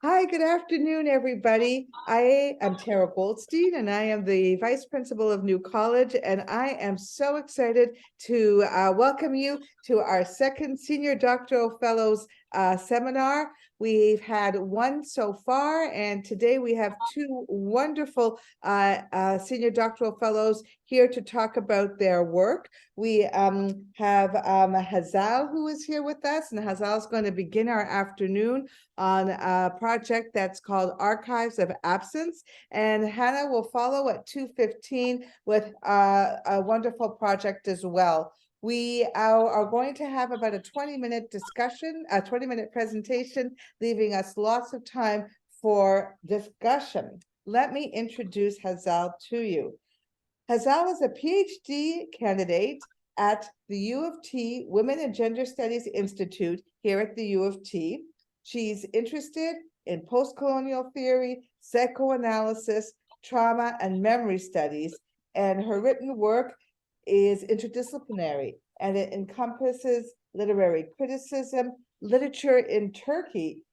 Hi, good afternoon, everybody. I am Tara Goldstein, and I am the Vice Principal of New College, and I am so excited to welcome you to our second Senior Doctoral Fellows seminar. We've had one so far, and today we have two wonderful Senior Doctoral Fellows here to talk about their work. We have Hazal, who is here with us, and Hazal is going to begin our afternoon on a project that's called Archives of Absence. And Hannah will follow at 2:15 with a wonderful project as well. We are going to have about a 20-minute discussion, a 20-minute presentation, leaving us lots of time for discussion. Let me introduce Hazal to you. Hazal is a PhD candidate at the U of T Women and Gender Studies Institute here at the U of T. She's interested in post-colonial theory, psychoanalysis, trauma, and memory studies, and her written work is interdisciplinary, and it encompasses literary criticism, literature in Turkey.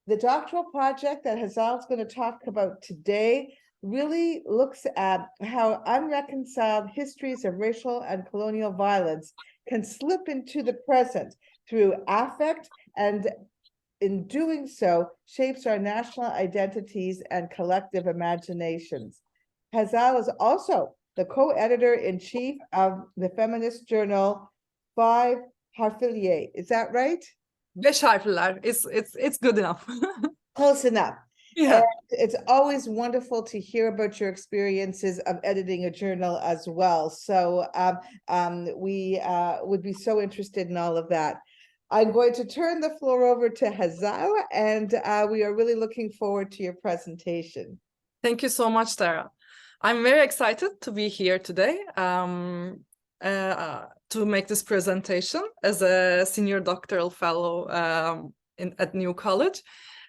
The doctoral project that Hazal is going to talk about today really looks at how unreconciled histories of racial and colonial violence can slip into the present through affect, and in doing so, shapes our national identities and collective imaginations. Hazal is also the co-editor-in-chief of the feminist journal Five Harfilier. Is that right? Beş harfliler. It's good enough. Close enough. Yeah. And it's always wonderful to hear about your experiences of editing a journal as well. So we would be so interested in all of that. I'm going to turn the floor over to Hazal, and we are really looking forward to your presentation. Thank you so much, Tara. I'm very excited to be here today to make this presentation as a senior doctoral fellow at New College.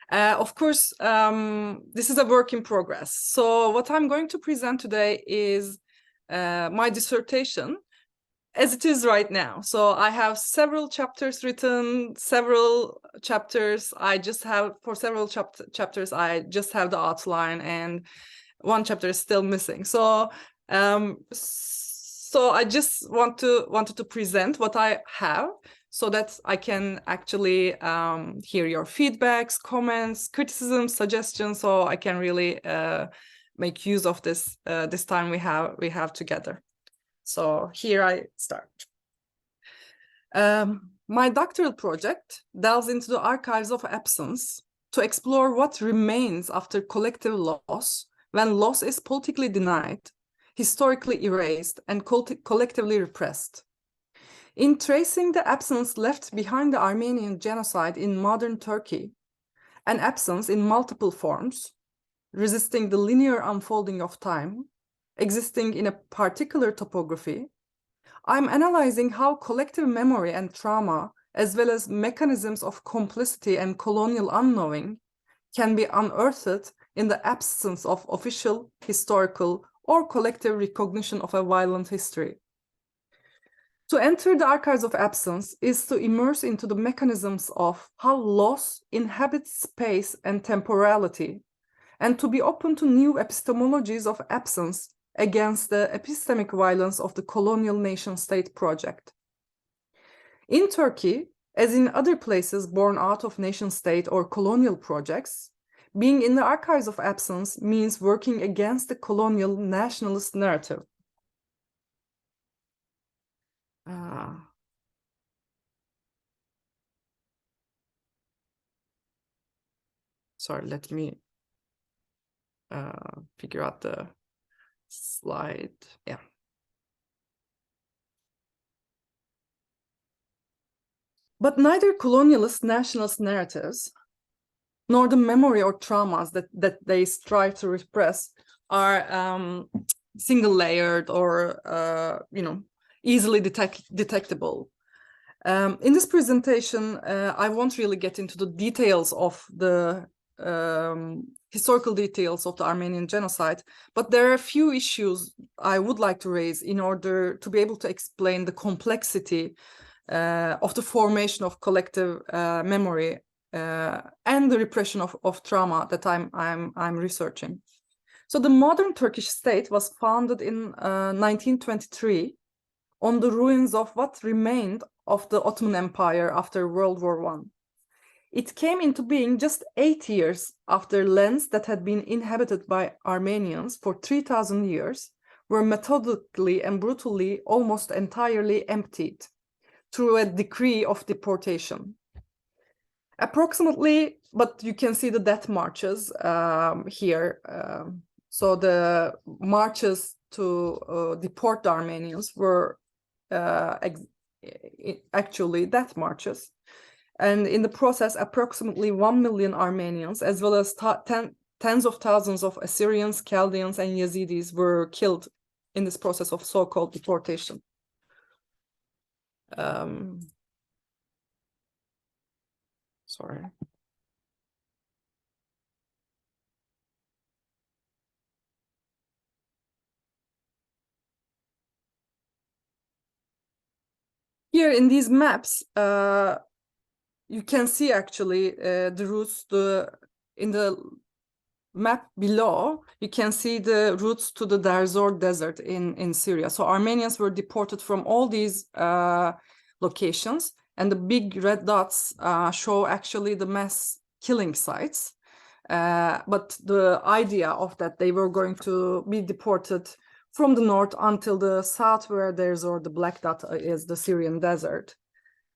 Of course, this is a work in progress. So what I'm going to present today is my dissertation as it is right now. So I have several chapters written, several chapters. For several chapters, I just have the outline, and one chapter is still missing. So I just wanted to present what I have, so that I can actually hear your feedbacks, comments, criticisms, suggestions, so I can really make use of this time we have together. So here I start. My doctoral project delves into the archives of absence to explore what remains after collective loss, when loss is politically denied, historically erased, and collectively repressed. In tracing the absence left behind the Armenian genocide in modern Turkey, an absence in multiple forms, resisting the linear unfolding of time, existing in a particular topography, I'm analyzing how collective memory and trauma, as well as mechanisms of complicity and colonial unknowing, can be unearthed in the absence of official, historical, or collective recognition of a violent history. To enter the archives of absence is to immerse into the mechanisms of how loss inhabits space and temporality, and to be open to new epistemologies of absence against the epistemic violence of the colonial nation-state project. In Turkey, as in other places born out of nation-state or colonial projects, being in the archives of absence means working against the colonial nationalist narrative. Sorry, let me figure out the slide. Yeah. But neither colonialist nationalist narratives nor the memory or traumas that they strive to repress are single-layered or easily detectable. In this presentation, I won't really get into the details of the historical details of the Armenian genocide, but there are a few issues I would like to raise in order to be able to explain the complexity of the formation of collective memory and the repression of trauma that I'm researching. So the modern Turkish state was founded in 1923 on the ruins of what remained of the Ottoman Empire after World War I. It came into being just 8 years after lands that had been inhabited by Armenians for 3,000 years were methodically and brutally almost entirely emptied through a decree of deportation. Approximately, but you can see the death marches here. So the marches to deport the Armenians were actually death marches. And in the process, approximately 1 million Armenians, as well as tens of thousands of Assyrians, Chaldeans, and Yazidis were killed in this process of so-called deportation. Sorry. Here in these maps, you can see actually the routes in the map below. You can see the routes to the Erasure desert in Syria. So Armenians were deported from all these locations, and the big red dots show actually the mass killing sites. But the idea of that they were going to be deported from the north until the south, where there's the black dot is the Syrian desert.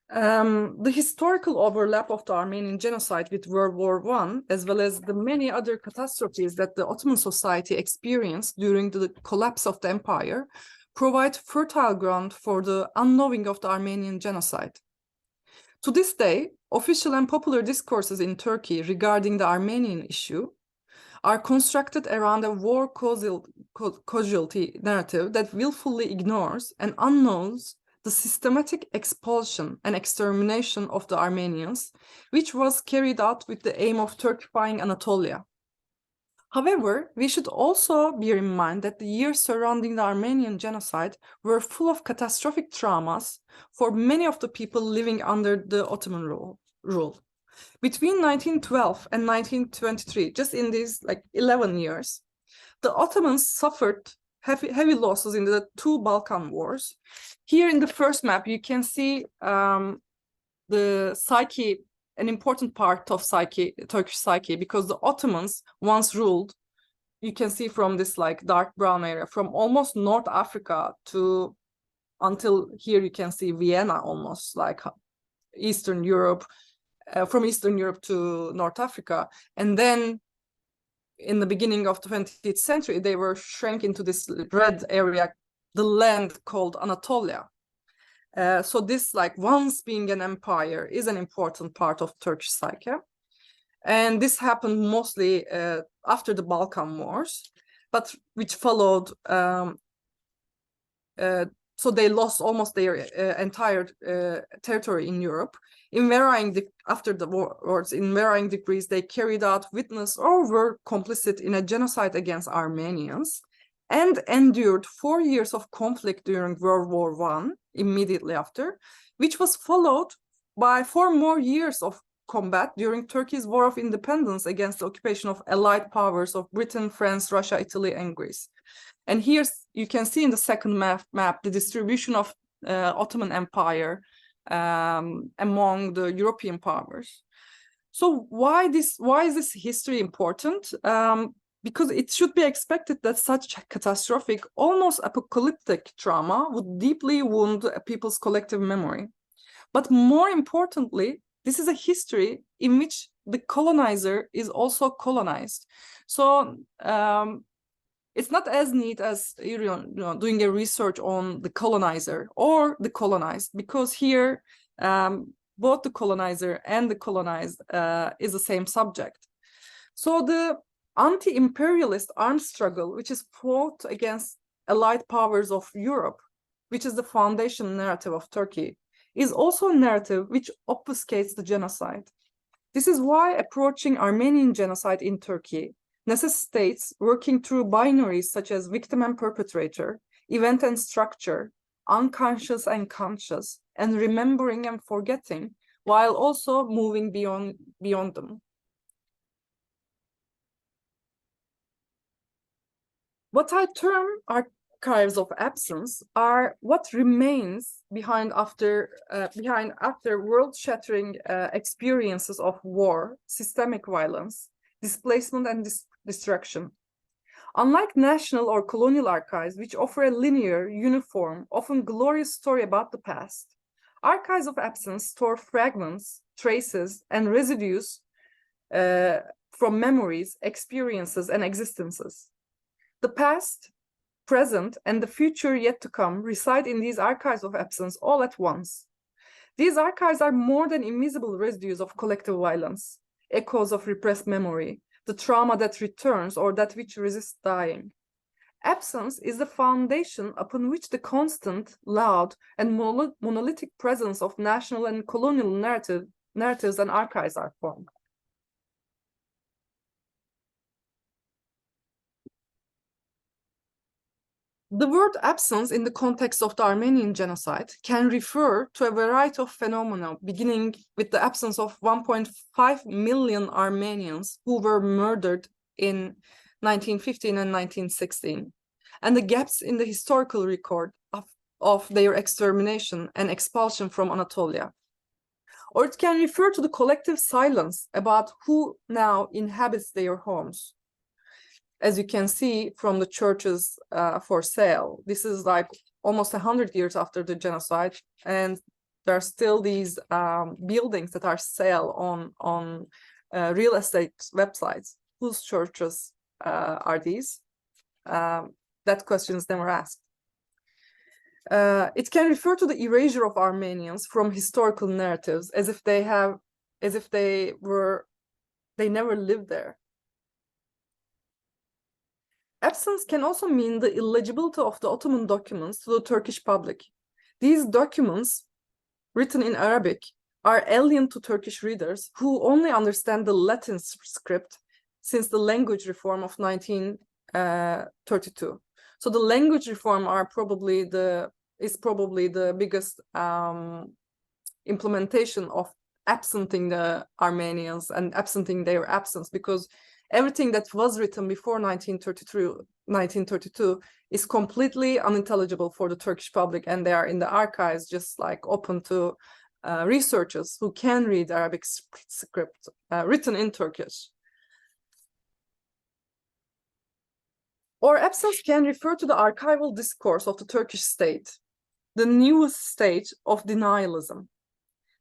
The historical overlap of the Armenian genocide with World War I, as well as the many other catastrophes that the Ottoman society experienced during the collapse of the empire, provide fertile ground for the unknowing of the Armenian genocide. To this day, official and popular discourses in Turkey regarding the Armenian issue are constructed around a war casualty narrative that willfully ignores and unknows the systematic expulsion and extermination of the Armenians, which was carried out with the aim of Turkifying Anatolia. However, we should also bear in mind that the years surrounding the Armenian genocide were full of catastrophic traumas for many of the people living under the Ottoman rule. Between 1912 and 1923, just in these 11 years, the Ottomans suffered heavy losses in the two Balkan wars. Here in the first map, you can see the psyche, an important part of Turkish psyche, because the Ottomans once ruled, you can see from this dark brown area, from almost North Africa to until here you can see Vienna, almost like Eastern Europe, from Eastern Europe to North Africa. And then in the beginning of the 20th century, they were shrank into this red area, the land called Anatolia. So this, once being an empire, is an important part of Turkish psyche. And this happened mostly after the Balkan Wars, but which followed. So they lost almost their entire territory in Europe. After the wars, in varying degrees, they carried out, witnessed, or were complicit in a genocide against Armenians, and endured 4 years of conflict during World War I, immediately after, which was followed by 4 more years of combat during Turkey's War of Independence against the occupation of Allied powers of Britain, France, Russia, Italy, and Greece. And here you can see in the second map the distribution of Ottoman Empire among the European powers. So why is this history important? Because it should be expected that such catastrophic, almost apocalyptic trauma would deeply wound a people's collective memory. But more importantly, this is a history in which the colonizer is also colonized. So it's not as neat as doing a research on the colonizer or the colonized, because here both the colonizer and the colonized is the same subject. So the anti-imperialist armed struggle, which is fought against allied powers of Europe, which is the foundation narrative of Turkey, is also a narrative which obfuscates the genocide. This is why approaching Armenian genocide in Turkey necessitates working through binaries such as victim and perpetrator, event and structure, unconscious and conscious, and remembering and forgetting, while also moving beyond beyond them. What I term archives of absence are what remains behind after world-shattering experiences of war, systemic violence, displacement, and destruction. Unlike national or colonial archives, which offer a linear, uniform, often glorious story about the past, archives of absence store fragments, traces, and residues from memories, experiences, and existences. The past, present, and the future yet to come reside in these archives of absence all at once. These archives are more than invisible residues of collective violence, echoes of repressed memory, the trauma that returns or that which resists dying. Absence is the foundation upon which the constant, loud, and monolithic presence of national and colonial narratives and archives are formed. The word absence in the context of the Armenian genocide can refer to a variety of phenomena, beginning with the absence of 1.5 million Armenians who were murdered in 1915 and 1916, and the gaps in the historical record of their extermination and expulsion from Anatolia. Or it can refer to the collective silence about who now inhabits their homes. As you can see from the churches for sale, this is like almost 100 years after the genocide, and there are still these buildings that are sale on real estate websites. Whose churches are these? That question is never asked. It can refer to the erasure of Armenians from historical narratives as if they never lived there. Absence can also mean the illegibility of the Ottoman documents to the Turkish public. These documents, written in Arabic, are alien to Turkish readers who only understand the Latin script since the language reform of 1932. So the language reform is probably the biggest implementation of absenting the Armenians and absenting their absence, because everything that was written before 1932 is completely unintelligible for the Turkish public, and they are in the archives just like open to researchers who can read Arabic script written in Turkish. Or absence can refer to the archival discourse of the Turkish state, the newest stage of denialism.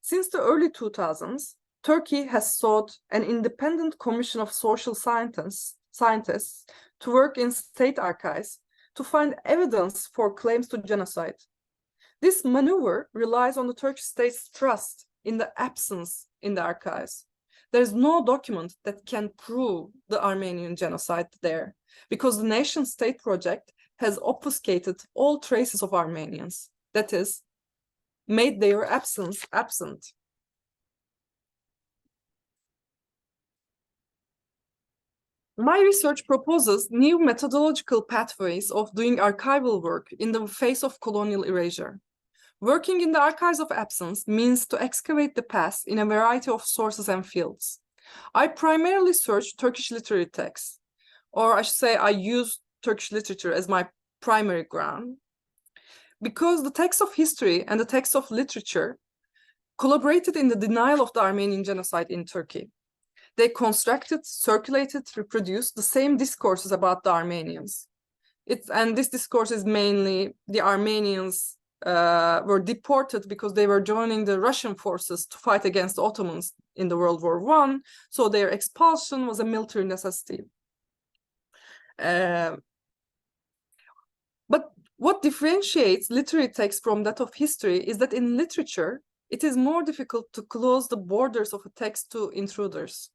Since the early 2000s, Turkey has sought an independent commission of social scientists to work in state archives to find evidence for claims to genocide. This maneuver relies on the Turkish state's trust in the absence in the archives. There is no document that can prove the Armenian genocide there, because the nation-state project has obfuscated all traces of Armenians, that is, made their absence absent. My research proposes new methodological pathways of doing archival work in the face of colonial erasure. Working in the archives of absence means to excavate the past in a variety of sources and fields. I primarily search Turkish literary texts, or I should say I use Turkish literature as my primary ground, because the text of history and the text of literature collaborated in the denial of the Armenian genocide in Turkey. They constructed, circulated, reproduced the same discourses about the Armenians. And this discourse is mainly the Armenians were deported because they were joining the Russian forces to fight against the Ottomans in the World War I. So their expulsion was a military necessity. But what differentiates literary text from that of history is that in literature, it is more difficult to close the borders of a text to intruders.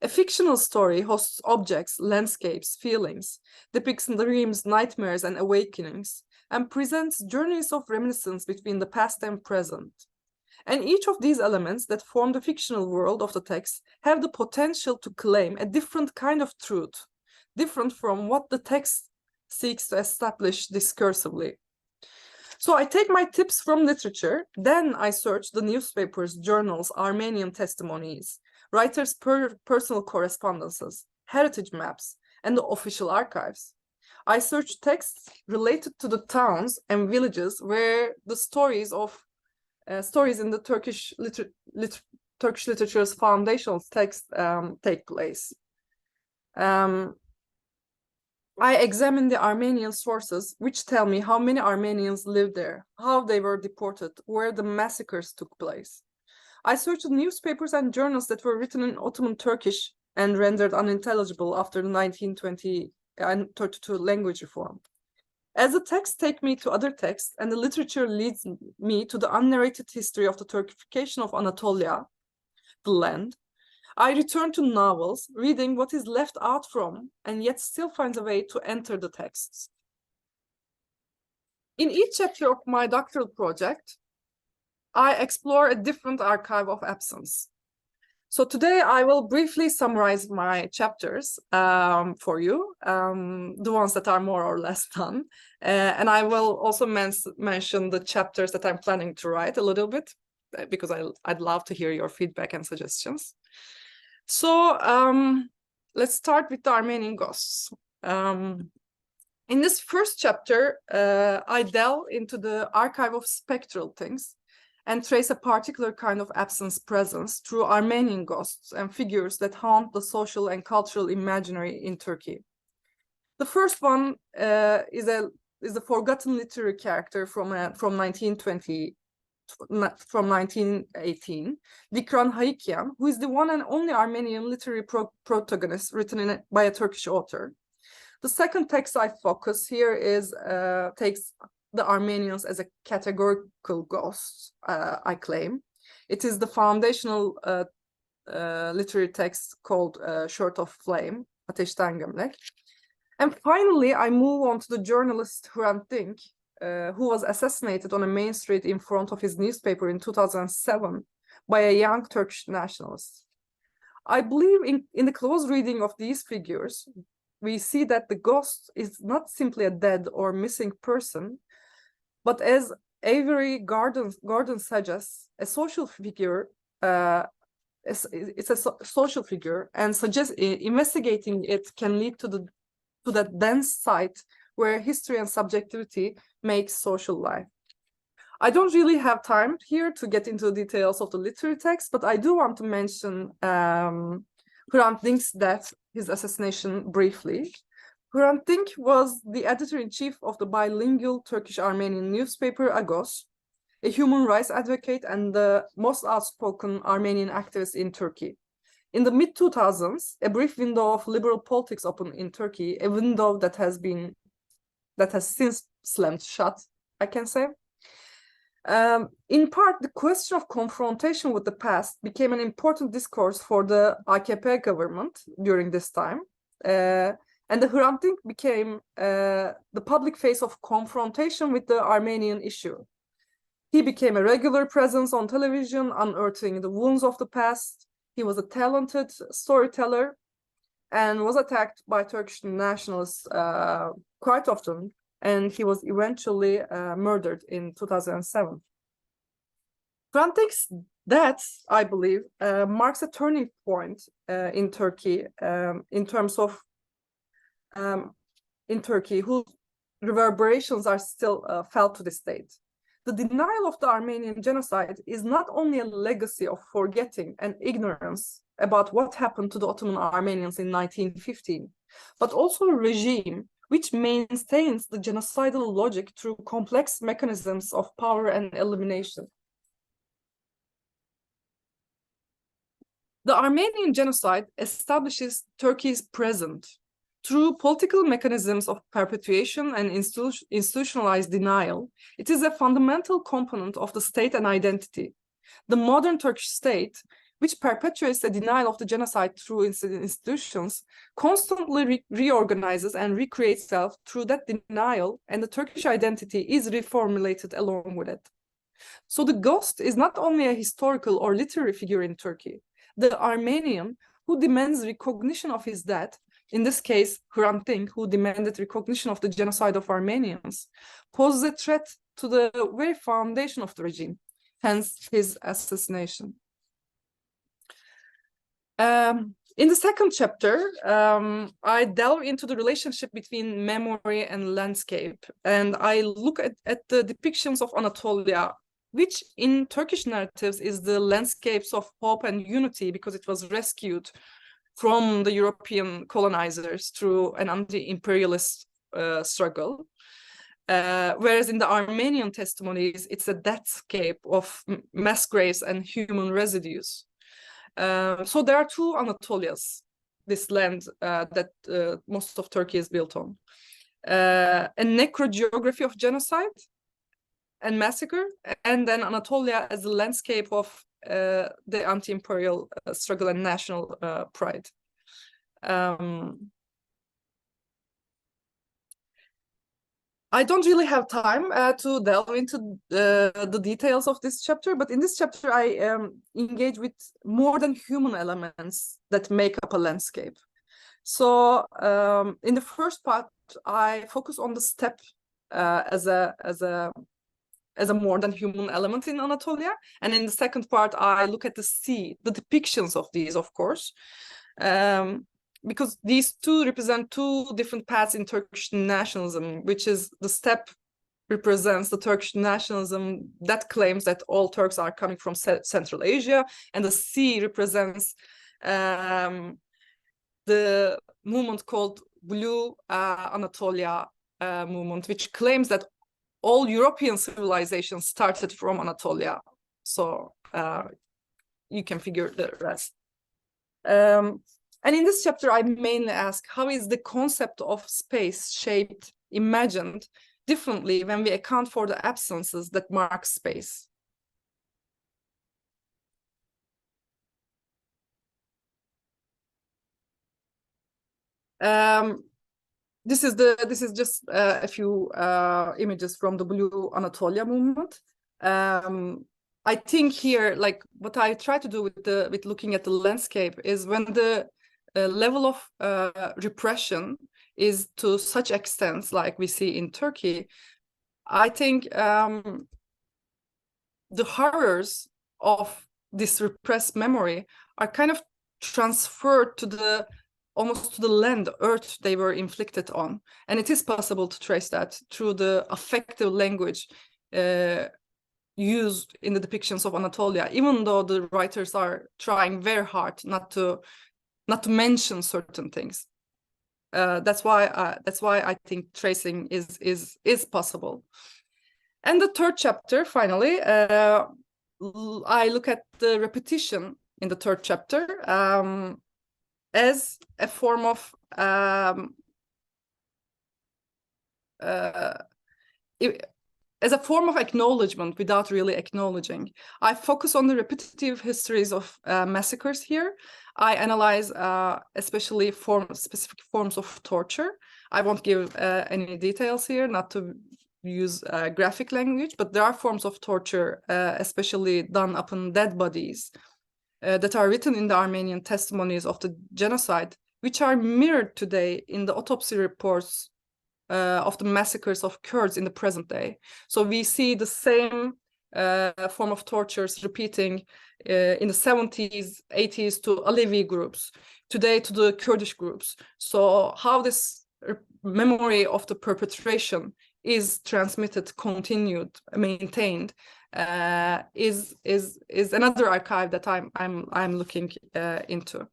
A fictional story hosts objects, landscapes, feelings, depicts dreams, nightmares, and awakenings, and presents journeys of reminiscence between the past and present. And each of these elements that form the fictional world of the text have the potential to claim a different kind of truth, different from what the text seeks to establish discursively. So I take my tips from literature, then I search the newspapers, journals, Armenian testimonies, writers' personal correspondences, heritage maps, and the official archives. I searched texts related to the towns and villages where the stories in the Turkish literature's foundational text take place. I examined the Armenian sources, which tell me how many Armenians lived there, how they were deported, where the massacres took place. I searched newspapers and journals that were written in Ottoman Turkish and rendered unintelligible after the 1920 and 32 language reform. As the texts take me to other texts and the literature leads me to the unnarrated history of the Turkification of Anatolia, the land, I return to novels, reading what is left out from and yet still finds a way to enter the texts. In each chapter of my doctoral project, I explore a different archive of absence. So today I will briefly summarize my chapters for you, the ones that are more or less done. And I will also mention the chapters that I'm planning to write a little bit, because I'd love to hear your feedback and suggestions. So let's start with the Armenian ghosts. In this first chapter, I delve into the archive of spectral things and trace a particular kind of absence presence through Armenian ghosts and figures that haunt the social and cultural imaginary in Turkey. The first one is a forgotten literary character from 1918, Vikran Haikyan, who is the one and only Armenian literary protagonist written by a Turkish author. The second text I focus here takes the Armenians as a categorical ghost, I claim. It is the foundational literary text called Short of Flame, Ateşten Gömlek. And finally, I move on to the journalist Hrant Dink, who was assassinated on a main street in front of his newspaper in 2007 by a young Turkish nationalist. I believe in the close reading of these figures, we see that the ghost is not simply a dead or missing person, but as Avery Gordon suggests, a social figure. It's a social figure, and suggests investigating it can lead to that dense site where history and subjectivity make social life. I don't really have time here to get into the details of the literary text, but I do want to mention Hrant Dink's death, his assassination, briefly. Hrant Dink was the editor-in-chief of the bilingual Turkish-Armenian newspaper Agos, a human rights advocate and the most outspoken Armenian activist in Turkey. In the mid-2000s, a brief window of liberal politics opened in Turkey, a window that has since slammed shut, I can say. In part, the question of confrontation with the past became an important discourse for the AKP government during this time. And the Hrant Dink became the public face of confrontation with the Armenian issue. He became a regular presence on television, unearthing the wounds of the past. He was a talented storyteller and was attacked by Turkish nationalists quite often, and he was eventually murdered in 2007. Hrant Dink's death, I believe, marks a turning point in Turkey in terms of in Turkey, whose reverberations are still felt to this date. The denial of the Armenian genocide is not only a legacy of forgetting and ignorance about what happened to the Ottoman Armenians in 1915, but also a regime which maintains the genocidal logic through complex mechanisms of power and elimination. The Armenian genocide establishes Turkey's present through political mechanisms of perpetuation and institutionalized denial. It is a fundamental component of the state and identity. The modern Turkish state, which perpetuates the denial of the genocide through institutions, constantly reorganizes and recreates itself through that denial, and the Turkish identity is reformulated along with it. So the ghost is not only a historical or literary figure in Turkey. The Armenian who demands recognition of his death, in this case, Hrant Dink, who demanded recognition of the genocide of Armenians, poses a threat to the very foundation of the regime, hence his assassination. In the second chapter, I delve into the relationship between memory and landscape, and I look at the depictions of Anatolia, which in Turkish narratives is the landscapes of hope and unity because it was rescued from the European colonizers through an anti-imperialist struggle. Whereas in the Armenian testimonies, it's a deathscape of mass graves and human residues. So there are two Anatolias, this land that most of Turkey is built on. A necrogeography of genocide and massacre, and then Anatolia as a landscape of the anti-imperial struggle and national pride. I don't really have time to delve into the details of this chapter, but in this chapter I engage with more than human elements that make up a landscape. So in the first part, I focus on the steppe as a more than human element in Anatolia, and in the second part, I look at the sea, the depictions of these, of course. Because these two represent two different paths in Turkish nationalism, which is the steppe represents the Turkish nationalism that claims that all Turks are coming from Central Asia, and the sea represents the movement called Blue Anatolia movement, which claims that all European civilizations started from Anatolia. So you can figure the rest. And in this chapter, I mainly ask, how is the concept of space shaped, imagined differently when we account for the absences that mark space? This is just a few images from the Blue Anatolia movement. I think here, like what I try to do with looking at the landscape is when the level of repression is to such extent like we see in Turkey, I think the horrors of this repressed memory are kind of transferred to almost to the land, earth they were inflicted on. And it is possible to trace that through the affective language used in the depictions of Anatolia, even though the writers are trying very hard not to mention certain things. That's why I think tracing is possible. And the third chapter, finally, I look at the repetition in the third chapter as a form of acknowledgement without really acknowledging. I focus on the repetitive histories of massacres here. I analyze especially specific forms of torture. I won't give any details here, not to use graphic language, but there are forms of torture, especially done upon dead bodies, that are written in the Armenian testimonies of the genocide, which are mirrored today in the autopsy reports of the massacres of Kurds in the present day. So we see the same form of tortures repeating in the 70s, 80s to Alevi groups, today to the Kurdish groups. So how this memory of the perpetration is transmitted, continued, maintained, is another archive that I'm looking into.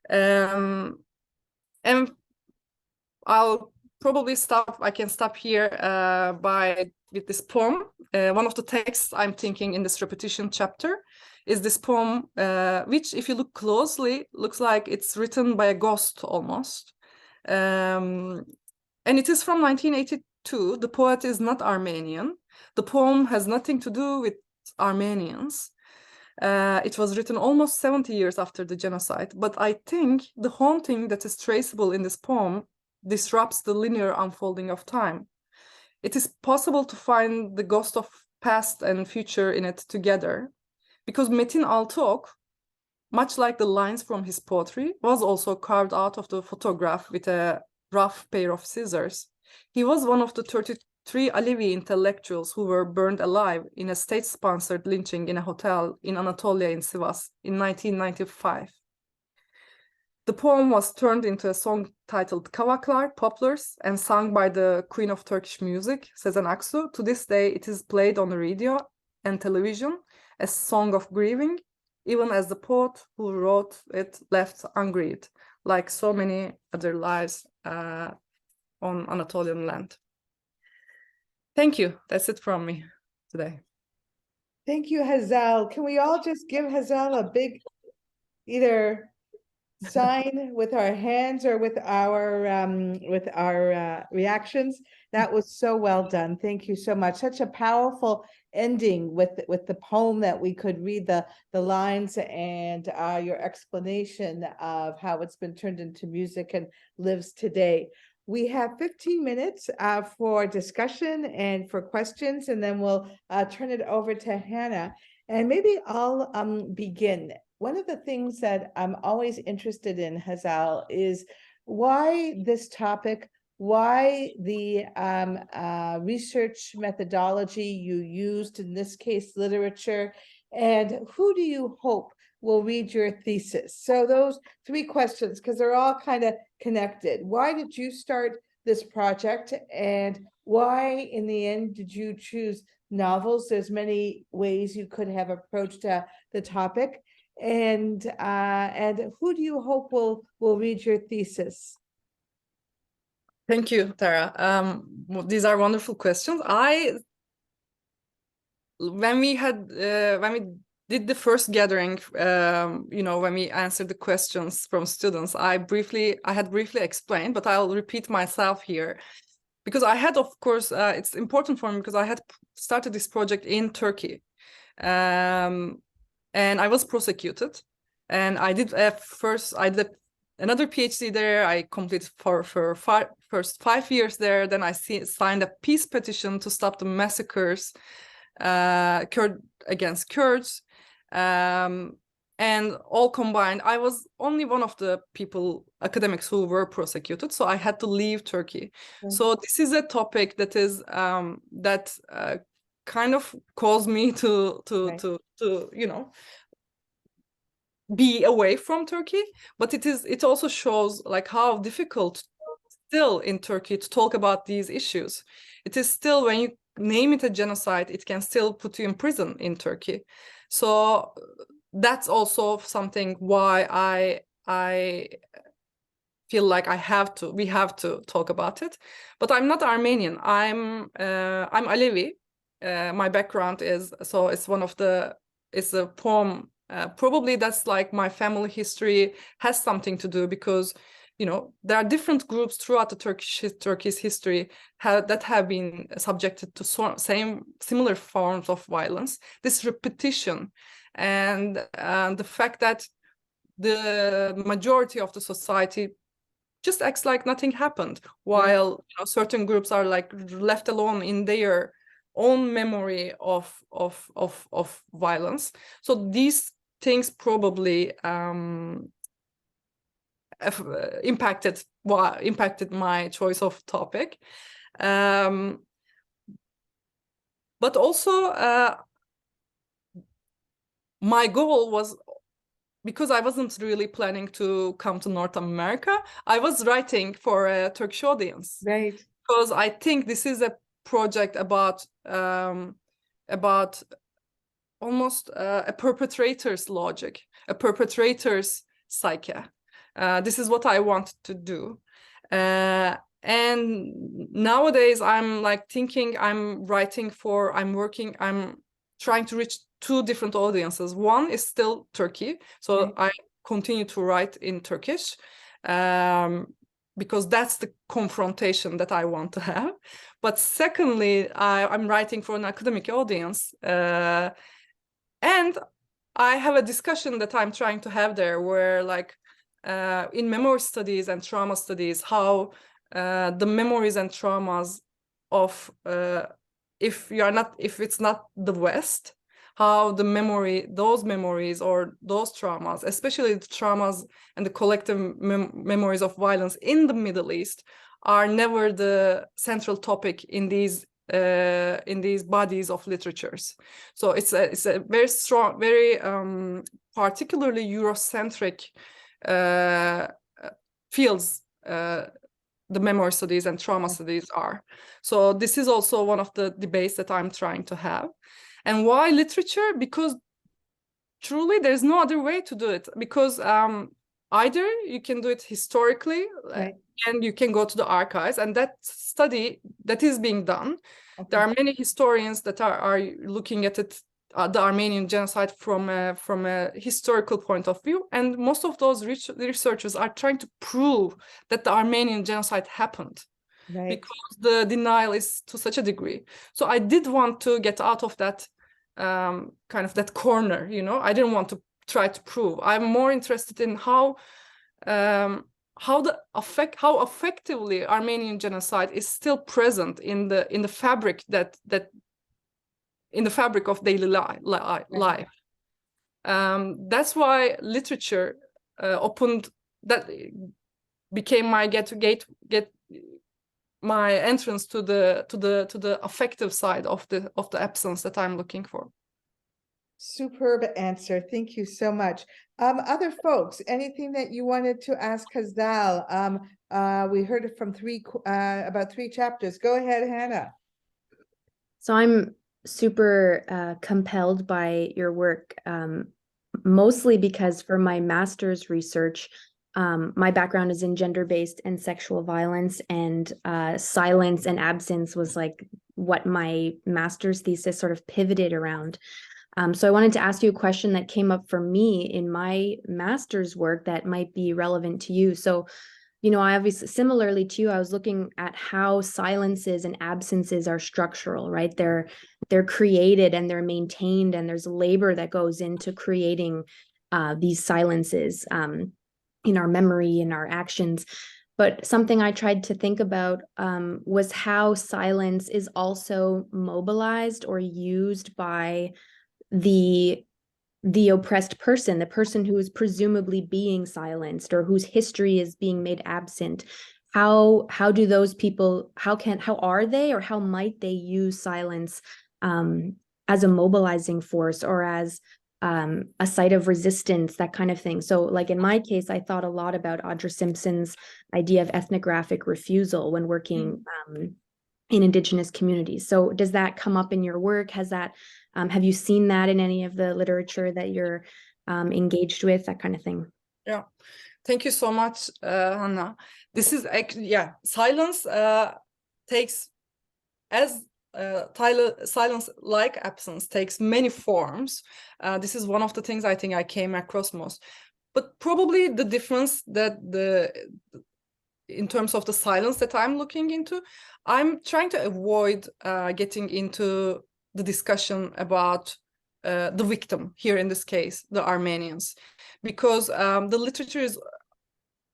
And I'll probably I can stop here with this poem. One of the texts I'm thinking in this repetition chapter is this poem, which if you look closely, looks like it's written by a ghost almost. And it is from 1982. The poet is not Armenian. The poem has nothing to do with Armenians. It was written almost 70 years after the genocide. But I think the haunting that is traceable in this poem disrupts the linear unfolding of time. It is possible to find the ghost of past and future in it together, because Metin Altıok, much like the lines from his poetry, was also carved out of the photograph with a rough pair of scissors. He was one of the 33 Alevi intellectuals who were burned alive in a state-sponsored lynching in a hotel in Anatolia in Sivas in 1995. The poem was turned into a song titled Kavaklar, Poplars, and sung by the Queen of Turkish music, Sezen Aksu. To this day, it is played on the radio and television as song of grieving, even as the poet who wrote it left ungrieved, like so many other lives on Anatolian land. Thank you. That's it from me today. Thank you, Hazal. Can we all just give Hazal a big either sign with our hands or with our reactions? That was so well done. Thank you so much. Such a powerful ending with the poem that we could read the lines and your explanation of how it's been turned into music and lives today. We have 15 minutes for discussion and for questions, and then we'll turn it over to Hannah. And maybe I'll begin. One of the things that I'm always interested in, Hazal, is why this topic, why the research methodology you used, in this case, literature, and who do you hope will read your thesis? So those three questions, because they're all kind of connected. Why did you start this project, and why in the end did you choose novels? There's many ways you could have approached the topic. And who do you hope will read your thesis? Thank you, Tara. These are wonderful questions. When we did the first gathering, when we answered the questions from students, I had briefly explained, but I'll repeat myself here. Because I had, of course, it's important for me because I had started this project in Turkey. And I was prosecuted. And I did another PhD there. I completed for first 5 years there. Then I signed a peace petition to stop the massacres against Kurds. And all combined, I was only one of the academics who were prosecuted, so I had to leave Turkey. Mm-hmm. So this is a topic that is kind of caused me to be away from Turkey. But it also shows like how difficult still in Turkey to talk about these issues. It is still, when you name it a genocide, it can still put you in prison in Turkey. So that's also something why I feel like we have to talk about it. But I'm not Armenian. I'm Alevi. My background is, so it's a poem. Probably that's like my family history has something to do, because there are different groups throughout the Turkey's history that have been subjected to similar forms of violence. This repetition and the fact that the majority of the society just acts like nothing happened, while certain groups are like left alone in their own memory of violence. So these things probably impacted my choice of topic, but also my goal was, because I wasn't really planning to come to North America, I was writing for a Turkish audience, right? Because I think this is a project about almost a perpetrator's logic, a perpetrator's psyche. This is what I want to do. And nowadays I'm like thinking I'm trying to reach two different audiences. One is still Turkey. So I continue to write in Turkish because that's the confrontation that I want to have. But secondly, I'm writing for an academic audience. And I have a discussion that I'm trying to have there where like in memory studies and trauma studies, how the memories and traumas of if it's not the West, how those memories or those traumas, especially the traumas and the collective memories of violence in the Middle East, are never the central topic in these bodies of literatures. So it's a very strong, very particularly Eurocentric fields the memory studies and trauma studies are. So this is also one of the debates that I'm trying to have. And why literature? Because truly there's no other way to do it, because either you can do it historically, Right. and you can go to the archives, and that study that is being done. Okay. There are many historians that are looking at it, the Armenian genocide from a historical point of view, and most of those researchers are trying to prove that the Armenian genocide happened. Right. Because the denial is to such a degree. So I did want to get out of that kind of that corner, you know. I didn't want to try to prove. I'm more interested in how effectively Armenian genocide is still present in the fabric in the fabric of daily life. That's why literature opened, that became my my entrance to the affective side of the absence that I'm looking for. Superb answer. Thank you so much. Other folks, anything that you wanted to ask Hazal? We heard it from about 3 chapters. Go ahead, Hannah. So I'm super compelled by your work, mostly because for my master's research, my background is in gender-based and sexual violence, and silence and absence was like what my master's thesis sort of pivoted around. So I wanted to ask you a question that came up for me in my master's work that might be relevant to you. So, you know, I obviously, similarly to you, I was looking at how silences and absences are structural, right? They're created and they're maintained, and there's labor that goes into creating these silences in our memory, in our actions. But something I tried to think about was how silence is also mobilized or used by the oppressed person, the person who is presumably being silenced or whose history is being made absent. How do those people, how are they, or how might they use silence as a mobilizing force, or as a site of resistance, that kind of thing? So like in my case, I thought a lot about Audra Simpson's idea of ethnographic refusal when working in Indigenous communities. So does that come up in your work? Has that, have you seen that in any of the literature that you're engaged with, that kind of thing? Yeah, thank you so much, Hannah. This is actually, yeah, silence takes, as silence like absence takes many forms. This is one of the things I think I came across most. But probably the difference that in terms of the silence that I'm looking into, I'm trying to avoid getting into the discussion about the victim here, in this case, the Armenians, because the literature is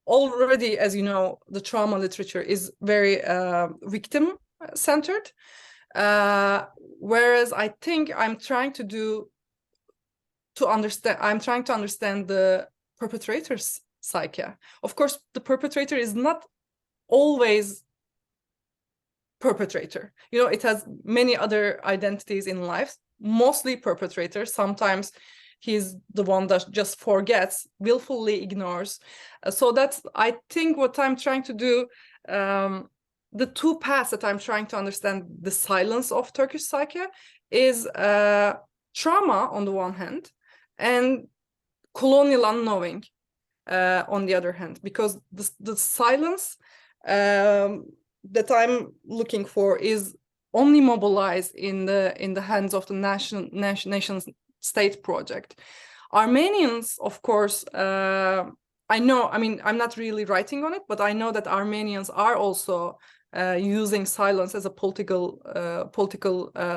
already, as you know, the trauma literature is very victim-centered, whereas I think I'm trying to understand the perpetrator's psyche. Of course, the perpetrator is not always perpetrator. You know, it has many other identities in life, mostly perpetrator. Sometimes he's the one that just forgets, willfully ignores. So that's, I think, what I'm trying to do. The 2 paths that I'm trying to understand the silence of Turkish psyche is trauma on the one hand, and colonial unknowing on the other hand, because the silence that I'm looking for is only mobilized in the hands of the nation state project. Armenians, of course, I know, I mean, I'm not really writing on it, but I know that Armenians are also using silence as a political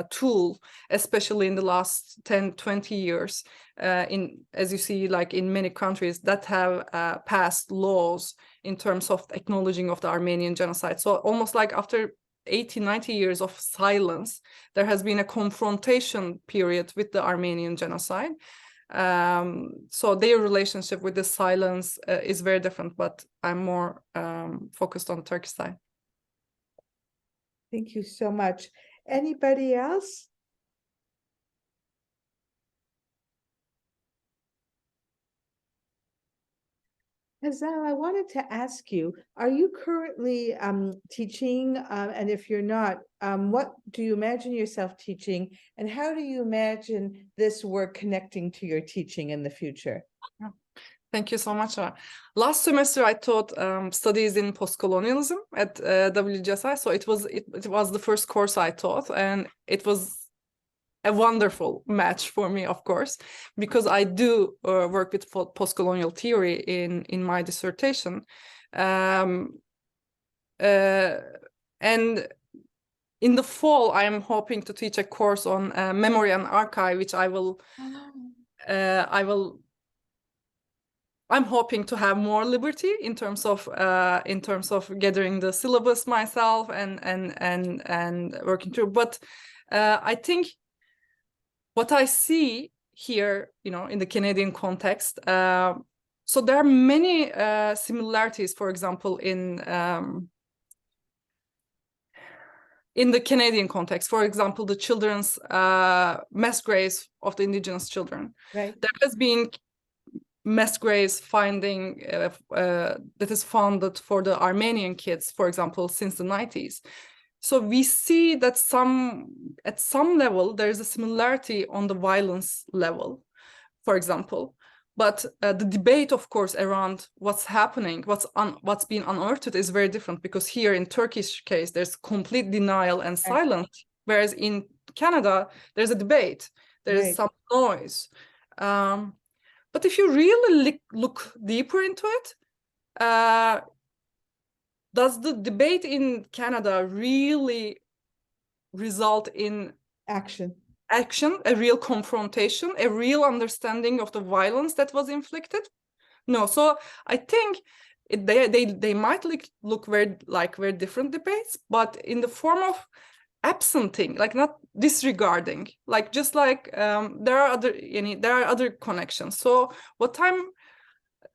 tool, especially in the last 10-20 years, as you see, like in many countries that have passed laws in terms of acknowledging of the Armenian genocide. So almost like after 80-90 years of silence, there has been a confrontation period with the Armenian genocide. So their relationship with the silence is very different, but I'm more focused on the Turkish side. Thank you so much. Anybody else? Hazal, I wanted to ask you, are you currently teaching? And if you're not, what do you imagine yourself teaching? And how do you imagine this work connecting to your teaching in the future? Thank you so much. Last semester, I taught studies in post-colonialism at WGSI. So it was the first course I taught, and it was a wonderful match for me, of course, because I do work with post-colonial theory in my dissertation. And in the fall, I am hoping to teach a course on memory and archive, which I'm hoping to have more liberty in terms of gathering the syllabus myself and working through. But I think what I see here, in the Canadian context, so there are many similarities. For example, in the Canadian context, for example, the children's mass graves of the Indigenous children. Right. There has been mass graves finding that is founded for the Armenian kids, for example, since the 90s. So we see that at some level, there is a similarity on the violence level, for example. But the debate, of course, around what's happening, what's being unearthed is very different, because here in Turkish case, there's complete denial and silence, whereas in Canada, there's a debate, there's some noise. But if you really look deeper into it, does the debate in Canada really result in action, a real confrontation, a real understanding of the violence that was inflicted? No. So I think they might look very different debates, but in the form of absenting, like not disregarding, like just like there are other connections. So what I'm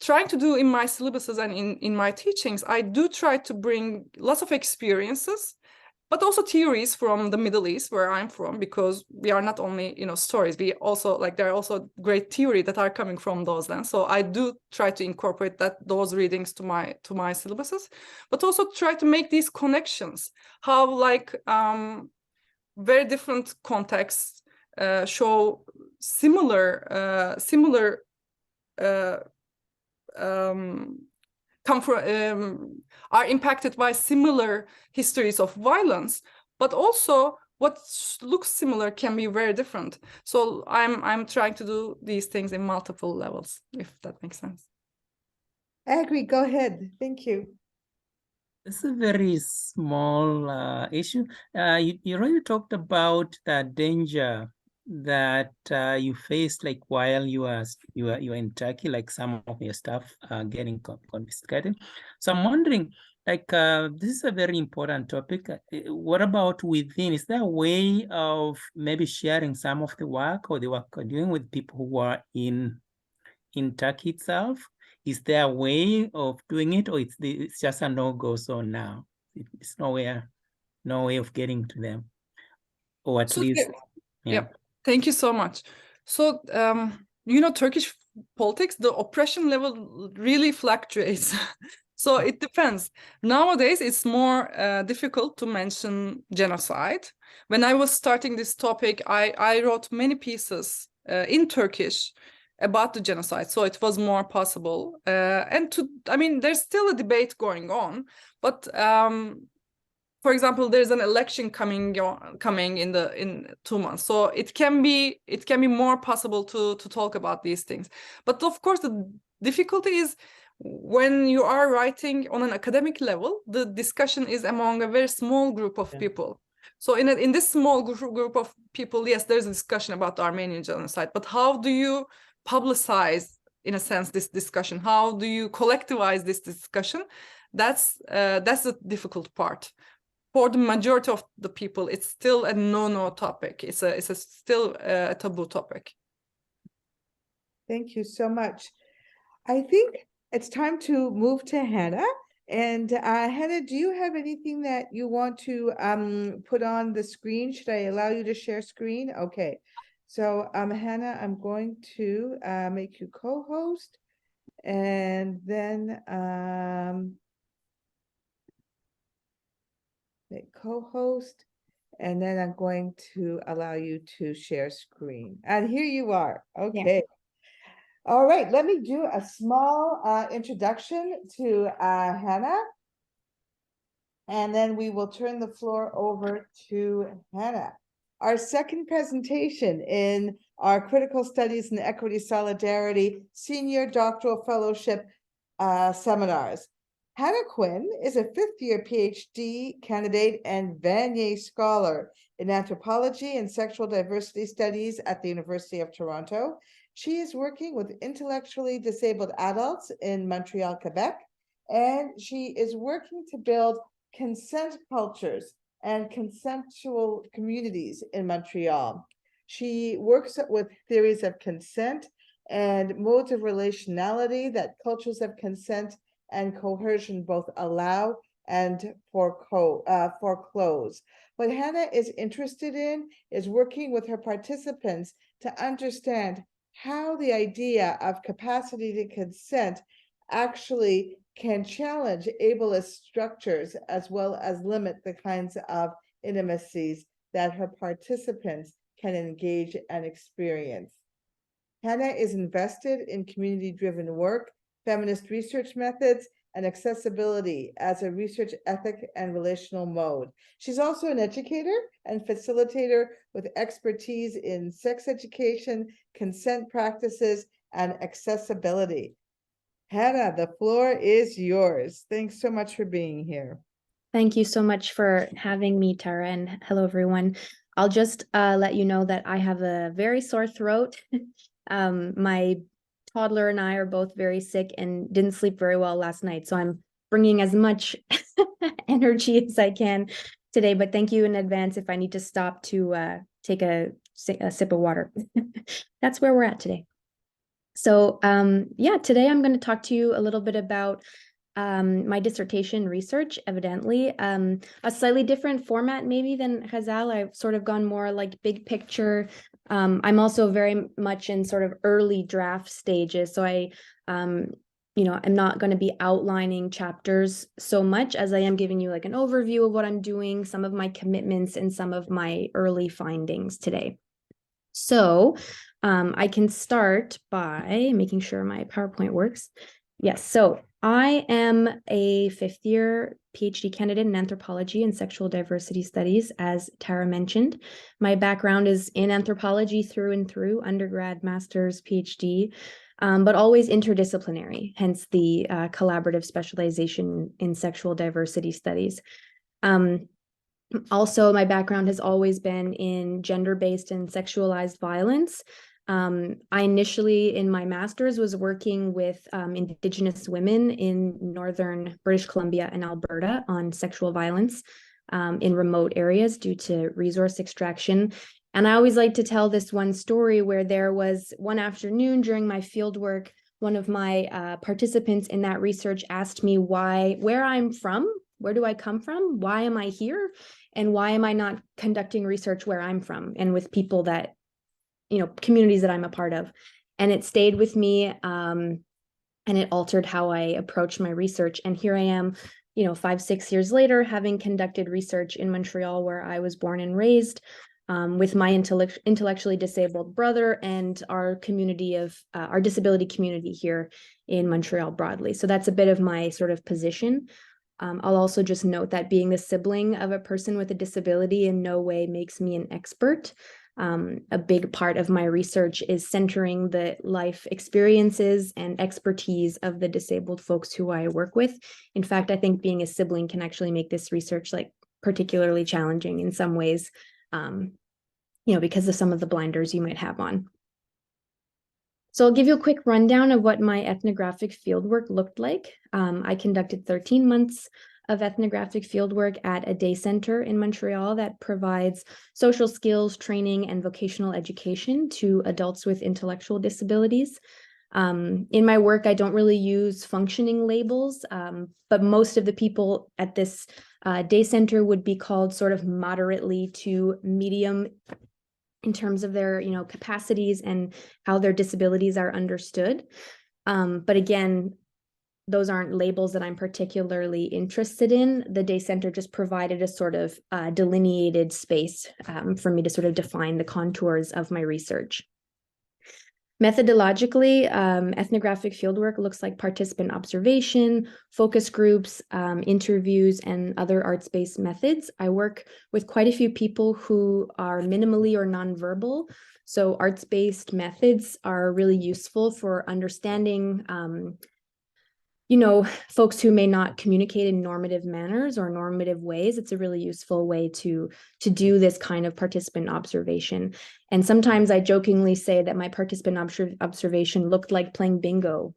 trying to do in my syllabuses and in my teachings, I do try to bring lots of experiences, but also theories from the Middle East, where I'm from, because we are not only stories, we also there are also great theory that are coming from those lands. So I do try to incorporate those readings to my syllabuses, but also try to make these connections, how very different contexts show similar are impacted by similar histories of violence, but also what looks similar can be very different. So I'm trying to do these things in multiple levels, if that makes sense. I agree. Go ahead. Thank you. It's a very small issue. You already talked about the danger that you faced, like while you are in Turkey, like some of your stuff getting confiscated. So I'm wondering, like this is a very important topic. What about within? Is there a way of maybe sharing some of the work or the work you're doing with people who are in Turkey itself? Is there a way of doing it, or it's just a no-go zone now? It's no way of getting to them, or at least, yeah. Thank you so much. So Turkish politics, the oppression level really fluctuates. So it depends. Nowadays, it's more difficult to mention genocide. When I was starting this topic, I wrote many pieces in Turkish about the genocide, so it was more possible. There's still a debate going on, but for example, there's an election coming in 2 months, so it can be more possible to talk about these things. But of course, the difficulty is when you are writing on an academic level, the discussion is among a very small group of people. So in this small group of people, yes, there's a discussion about the Armenian genocide, but how do you publicize, in a sense, this discussion? How do you collectivize this discussion? That's the difficult part. For the majority of the people, it's still a no topic. It's still a taboo topic. Thank you so much. I think it's time to move to Hannah. And Hannah, do you have anything that you want to put on the screen? Should I allow you to share screen? Okay. So Hannah, I'm going to make you co-host. And then the co-host, and then I'm going to allow you to share screen. And here you are. Okay. All right, let me do a small introduction to Hannah. And then we will turn the floor over to Hannah. Our second presentation in our Critical Studies and Equity Solidarity Senior Doctoral Fellowship seminars. Hannah Quinn is a fifth-year PhD candidate and Vanier Scholar in Anthropology and Sexual Diversity Studies at the University of Toronto. She is working with intellectually disabled adults in Montreal, Quebec, and she is working to build consent cultures and consensual communities in Montreal. She works with theories of consent and modes of relationality that cultures of consent and coercion both allow and foreclose. What Hannah is interested in is working with her participants to understand how the idea of capacity to consent actually can challenge ableist structures as well as limit the kinds of intimacies that her participants can engage and experience. Hannah is invested in community-driven work, feminist research methods, and accessibility as a research ethic and relational mode. She's also an educator and facilitator with expertise in sex education, consent practices, and accessibility. Hannah, the floor is yours. Thanks so much for being here. Thank you so much for having me, Tara, and hello, everyone. I'll just let you know that I have a very sore throat. My toddler and I are both very sick and didn't sleep very well last night, so I'm bringing as much energy as I can today, but thank you in advance if I need to stop to take a sip of water. That's where we're at today. So yeah, today I'm going to talk to you a little bit about my dissertation research, evidently. A slightly different format maybe than Hazal. I've sort of gone more like big picture. I'm also very much in sort of early draft stages. So I'm not going to be outlining chapters so much as I am giving you like an overview of what I'm doing, some of my commitments, and some of my early findings today. So I can start by making sure my PowerPoint works. Yes, so I am a fifth-year PhD candidate in anthropology and sexual diversity studies, as Tara mentioned. My background is in anthropology through and through, undergrad, master's, PhD, but always interdisciplinary, hence the collaborative specialization in sexual diversity studies. Also, my background has always been in gender-based and sexualized violence. I initially, in my master's, was working with Indigenous women in northern British Columbia and Alberta on sexual violence in remote areas due to resource extraction. And I always like to tell this one story where there was one afternoon during my fieldwork, one of my participants in that research asked me where I'm from, where do I come from, why am I here, and why am I not conducting research where I'm from and with people that, communities that I'm a part of. And it stayed with me and it altered how I approached my research. And here I am, 5-6 years later, having conducted research in Montreal, where I was born and raised, with my intellectually disabled brother and our community of our disability community here in Montreal broadly. So that's a bit of my sort of position. I'll also just note that being the sibling of a person with a disability in no way makes me an expert. A big part of my research is centering the life experiences and expertise of the disabled folks who I work with. In fact, I think being a sibling can actually make this research particularly challenging in some ways, because of some of the blinders you might have on. So I'll give you a quick rundown of what my ethnographic fieldwork looked like. I conducted 13 months of ethnographic fieldwork at a day center in Montreal that provides social skills, training, and vocational education to adults with intellectual disabilities. In my work, I don't really use functioning labels, but most of the people at this day center would be called sort of moderately to medium in terms of their, capacities and how their disabilities are understood. But again, those aren't labels that I'm particularly interested in. The day center just provided a sort of delineated space for me to sort of define the contours of my research. Methodologically, ethnographic fieldwork looks like participant observation, focus groups, interviews, and other arts-based methods. I work with quite a few people who are minimally or nonverbal. So arts-based methods are really useful for understanding folks who may not communicate in normative manners or normative ways. It's a really useful way to do this kind of participant observation. And sometimes I jokingly say that my participant observation looked like playing bingo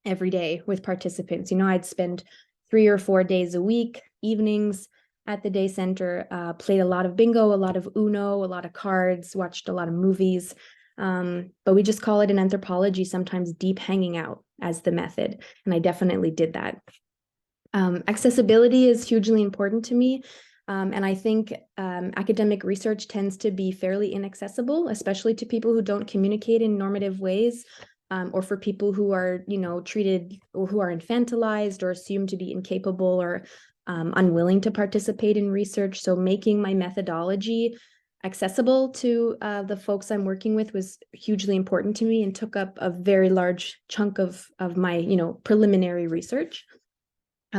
every day with participants. I'd spend 3 or 4 days a week, evenings at the day center, played a lot of bingo, a lot of Uno, a lot of cards, watched a lot of movies. But we just call it in anthropology sometimes deep hanging out as the method. And I definitely did that. Accessibility is hugely important to me. And I think academic research tends to be fairly inaccessible, especially to people who don't communicate in normative ways, or for people who are, treated or who are infantilized or assumed to be incapable or unwilling to participate in research. So making my methodology accessible to the folks I'm working with was hugely important to me and took up a very large chunk of my, preliminary research.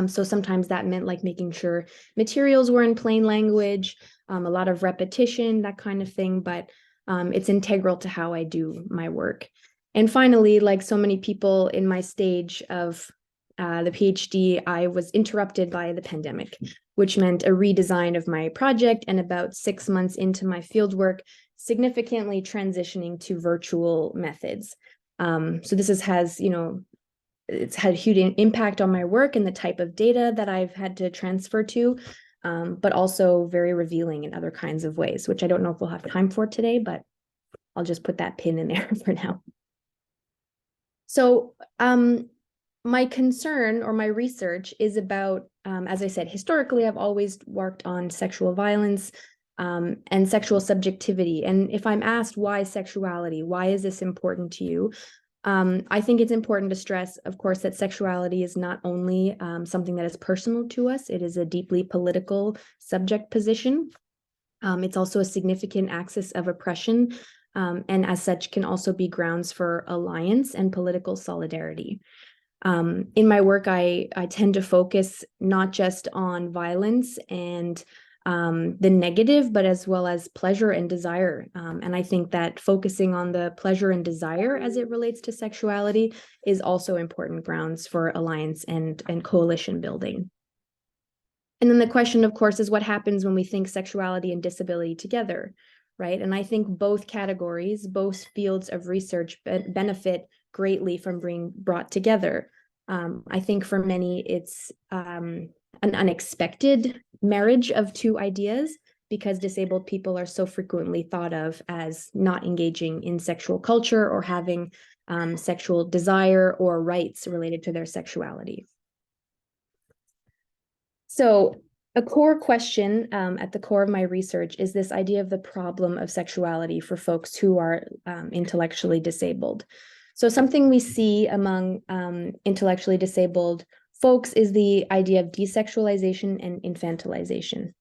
So sometimes that meant like making sure materials were in plain language, a lot of repetition, that kind of thing, but it's integral to how I do my work. And finally, like so many people in my stage of the PhD, I was interrupted by the pandemic, which meant a redesign of my project, and about 6 months into my fieldwork, significantly transitioning to virtual methods. So this has it's had a huge impact on my work and the type of data that I've had to transfer to, but also very revealing in other kinds of ways, which I don't know if we'll have time for today, but I'll just put that pin in there for now. So my concern or my research is about, as I said, historically, I've always worked on sexual violence and sexual subjectivity. And if I'm asked why sexuality, why is this important to you? I think it's important to stress, of course, that sexuality is not only something that is personal to us, it is a deeply political subject position. It's also a significant axis of oppression, and as such can also be grounds for alliance and political solidarity. In my work, I tend to focus not just on violence and the negative, but as well as pleasure and desire. And I think that focusing on the pleasure and desire as it relates to sexuality is also important grounds for alliance and coalition building. And then the question, of course, is what happens when we think sexuality and disability together, right? And I think both categories, both fields of research benefit greatly from being brought together. I think for many, it's an unexpected marriage of two ideas because disabled people are so frequently thought of as not engaging in sexual culture or having sexual desire or rights related to their sexuality. So a core question at the core of my research is this idea of the problem of sexuality for folks who are intellectually disabled. So something we see among intellectually disabled folks is the idea of desexualization and infantilization.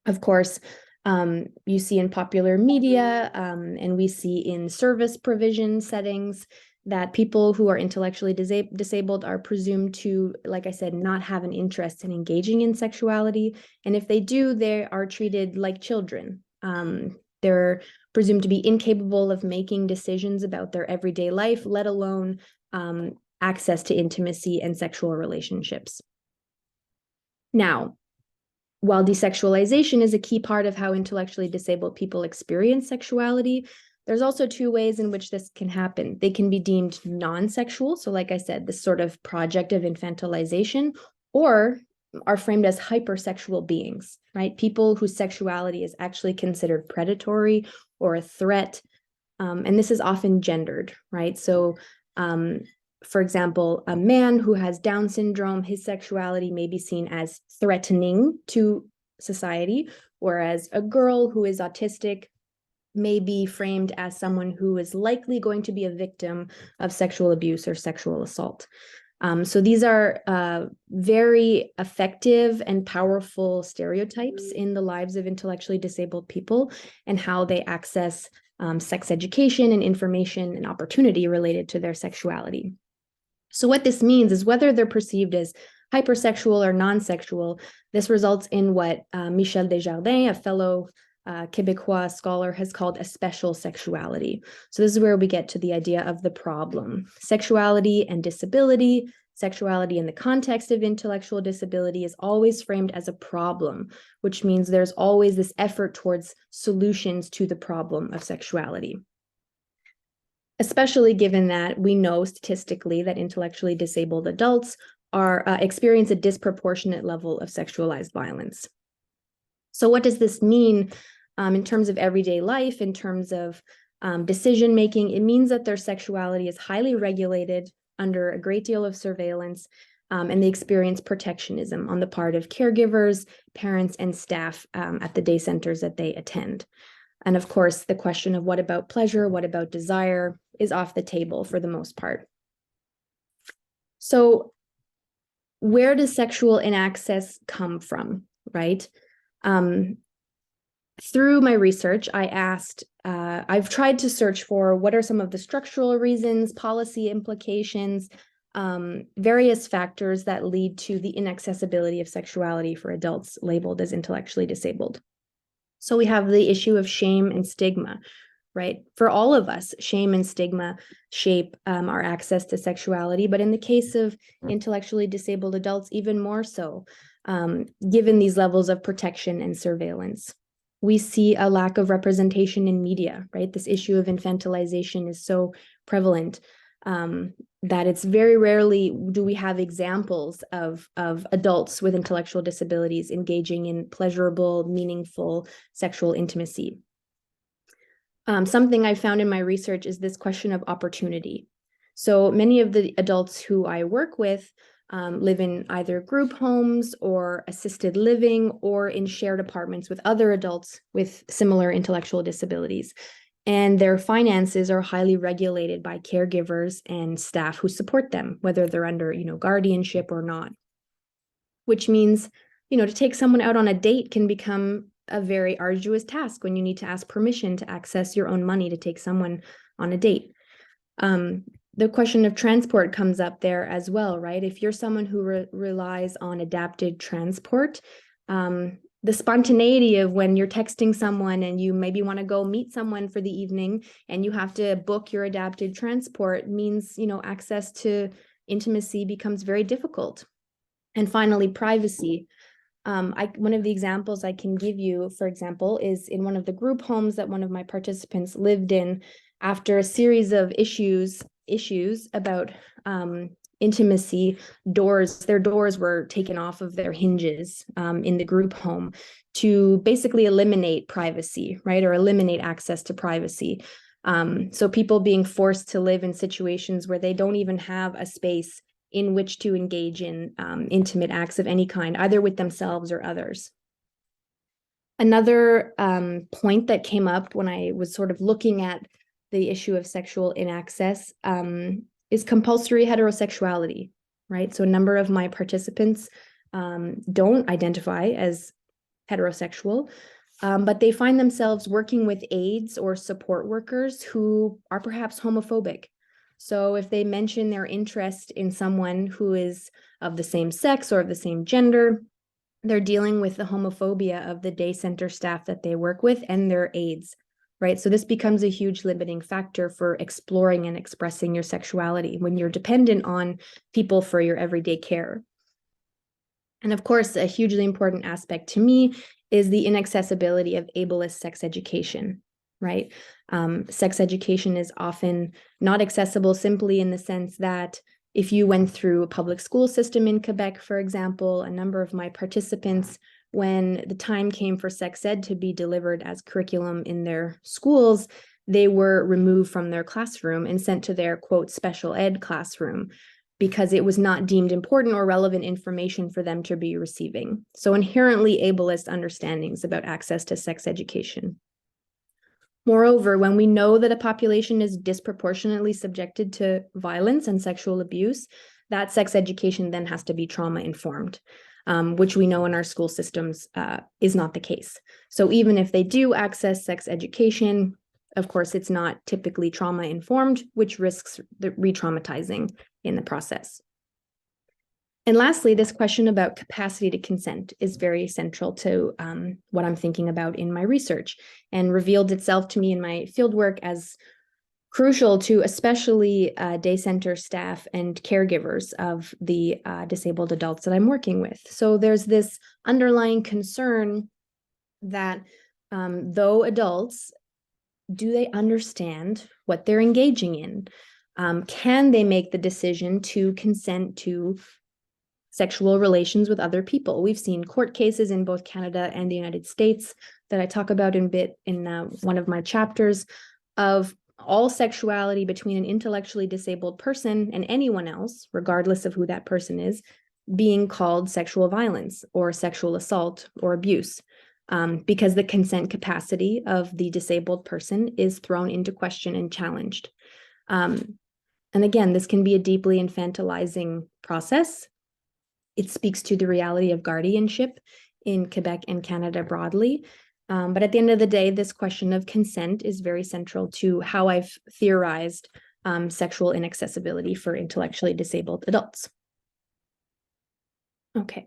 Of course, you see in popular media and we see in service provision settings that people who are intellectually disabled are presumed to, like I said, not have an interest in engaging in sexuality. And if they do, they are treated like children. They're presumed to be incapable of making decisions about their everyday life, let alone access to intimacy and sexual relationships. Now, while desexualization is a key part of how intellectually disabled people experience sexuality, there's also two ways in which this can happen. They can be deemed non-sexual, so like I said, this sort of project of infantilization, or are framed as hypersexual beings, right? People whose sexuality is actually considered predatory or a threat, and this is often gendered, right? So, for example, a man who has Down syndrome, his sexuality may be seen as threatening to society, whereas a girl who is autistic may be framed as someone who is likely going to be a victim of sexual abuse or sexual assault. So these are very effective and powerful stereotypes in the lives of intellectually disabled people and how they access sex education and information and opportunity related to their sexuality. So what this means is whether they're perceived as hypersexual or non-sexual, this results in what Michel Desjardins, a fellow Quebecois scholar, has called a special sexuality. So this is where we get to the idea of the problem. Sexuality and disability, sexuality in the context of intellectual disability is always framed as a problem, which means there's always this effort towards solutions to the problem of sexuality. Especially given that we know statistically that intellectually disabled adults experience a disproportionate level of sexualized violence. So what does this mean in terms of everyday life, in terms of decision-making? It means that their sexuality is highly regulated under a great deal of surveillance, and they experience protectionism on the part of caregivers, parents, and staff at the day centers that they attend. And of course, the question of what about pleasure, what about desire is off the table for the most part. So where does sexual inaccess come from, right? Through my research, I've tried to search for what are some of the structural reasons, policy implications, various factors that lead to the inaccessibility of sexuality for adults labeled as intellectually disabled. So we have the issue of shame and stigma, right? For all of us, shame and stigma shape our access to sexuality, but in the case of intellectually disabled adults, even more so, given these levels of protection and surveillance. We see a lack of representation in media, right? This issue of infantilization is so prevalent that it's very rarely do we have examples of adults with intellectual disabilities engaging in pleasurable, meaningful sexual intimacy. Something I found in my research is this question of opportunity. So many of the adults who I work with live in either group homes or assisted living or in shared apartments with other adults with similar intellectual disabilities. And their finances are highly regulated by caregivers and staff who support them, whether they're under, guardianship or not. Which means, to take someone out on a date can become a very arduous task when you need to ask permission to access your own money to take someone on a date. The question of transport comes up there as well, right? If you're someone who relies on adapted transport, the spontaneity of when you're texting someone and you maybe want to go meet someone for the evening and you have to book your adapted transport means, access to intimacy becomes very difficult. And finally, privacy. One of the examples I can give you, for example, is in one of the group homes that one of my participants lived in after a series of issues about intimacy, their doors were taken off of their hinges in the group home to basically eliminate privacy, right? Or eliminate access to privacy. So people being forced to live in situations where they don't even have a space in which to engage in intimate acts of any kind, either with themselves or others. Another point that came up when I was sort of looking at the issue of sexual inaccess is compulsory heterosexuality, right? So a number of my participants don't identify as heterosexual, but they find themselves working with aides or support workers who are perhaps homophobic. So if they mention their interest in someone who is of the same sex or of the same gender, they're dealing with the homophobia of the day center staff that they work with and their aides, right? So this becomes a huge limiting factor for exploring and expressing your sexuality when you're dependent on people for your everyday care. And of course, a hugely important aspect to me is the inaccessibility of ableist sex education, right? Sex education is often not accessible simply in the sense that if you went through a public school system in Quebec, for example, a number of my participants, when the time came for sex ed to be delivered as curriculum in their schools, they were removed from their classroom and sent to their, quote, special ed classroom because it was not deemed important or relevant information for them to be receiving. So inherently ableist understandings about access to sex education. Moreover, when we know that a population is disproportionately subjected to violence and sexual abuse, that sex education then has to be trauma-informed, which we know in our school systems is not the case. So even if they do access sex education, of course, it's not typically trauma-informed, which risks the re-traumatizing in the process. And lastly, this question about capacity to consent is very central to what I'm thinking about in my research, and revealed itself to me in my fieldwork as crucial to especially day center staff and caregivers of the disabled adults that I'm working with. So there's this underlying concern that though adults, do they understand what they're engaging in? Can they make the decision to consent to sexual relations with other people? We've seen court cases in both Canada and the United States that I talk about in one of my chapters of all sexuality between an intellectually disabled person and anyone else, regardless of who that person is, being called sexual violence or sexual assault or abuse, because the consent capacity of the disabled person is thrown into question and challenged. And again, this can be a deeply infantilizing process. It speaks to the reality of guardianship in Quebec and Canada broadly. But at the end of the day, this question of consent is very central to how I've theorized sexual inaccessibility for intellectually disabled adults. Okay.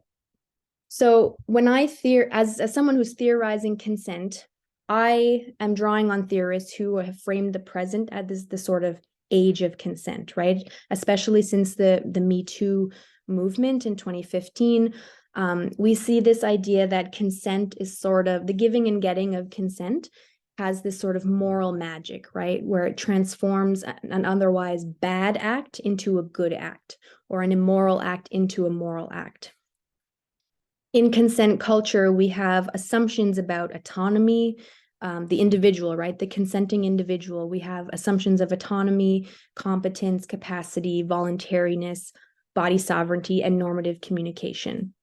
So when as someone who's theorizing consent, I am drawing on theorists who have framed the present as the sort of age of consent, right? Especially since the Me Too movement in 2015, we see this idea that consent is sort of the giving and getting of consent has this sort of moral magic, right? Where it transforms an otherwise bad act into a good act, or an immoral act into a moral act. In consent culture, we have assumptions about autonomy, the individual, right? The consenting individual. We have assumptions of autonomy, competence, capacity, voluntariness, body sovereignty, and normative communication.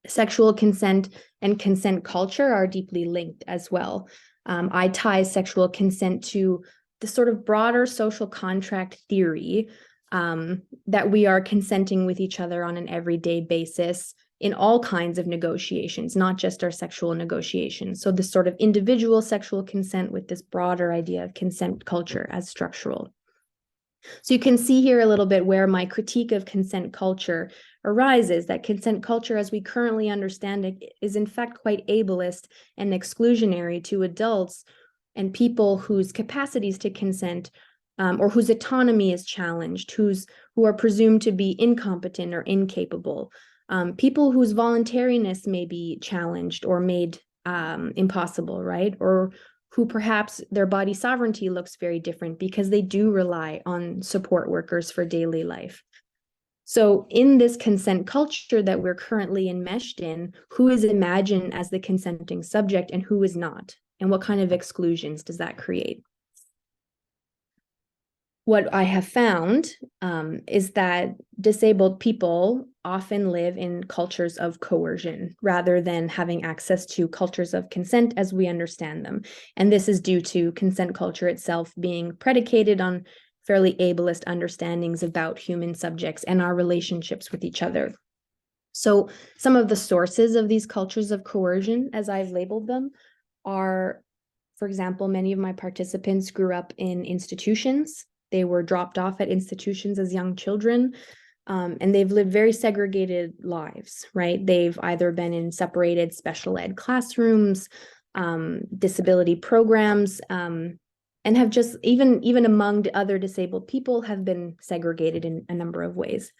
Sexual consent and consent culture are deeply linked as well. I tie sexual consent to the sort of broader social contract theory that we are consenting with each other on an everyday basis in all kinds of negotiations, not just our sexual negotiations. So this sort of individual sexual consent with this broader idea of consent culture as structural. So you can see here a little bit where my critique of consent culture arises, that consent culture as we currently understand it is in fact quite ableist and exclusionary to adults and people whose capacities to consent or whose autonomy is challenged, who are presumed to be incompetent or incapable, people whose voluntariness may be challenged or made impossible, right? Or who perhaps their body sovereignty looks very different because they do rely on support workers for daily life. So in this consent culture that we're currently enmeshed in, who is imagined as the consenting subject and who is not? And what kind of exclusions does that create? What I have found is that disabled people often live in cultures of coercion rather than having access to cultures of consent as we understand them. And this is due to consent culture itself being predicated on fairly ableist understandings about human subjects and our relationships with each other. So some of the sources of these cultures of coercion, as I've labeled them, are, for example, many of my participants grew up in institutions. They were dropped off at institutions as young children, and they've lived very segregated lives, right? They've either been in separated special ed classrooms, disability programs, and have just, even among other disabled people, have been segregated in a number of ways.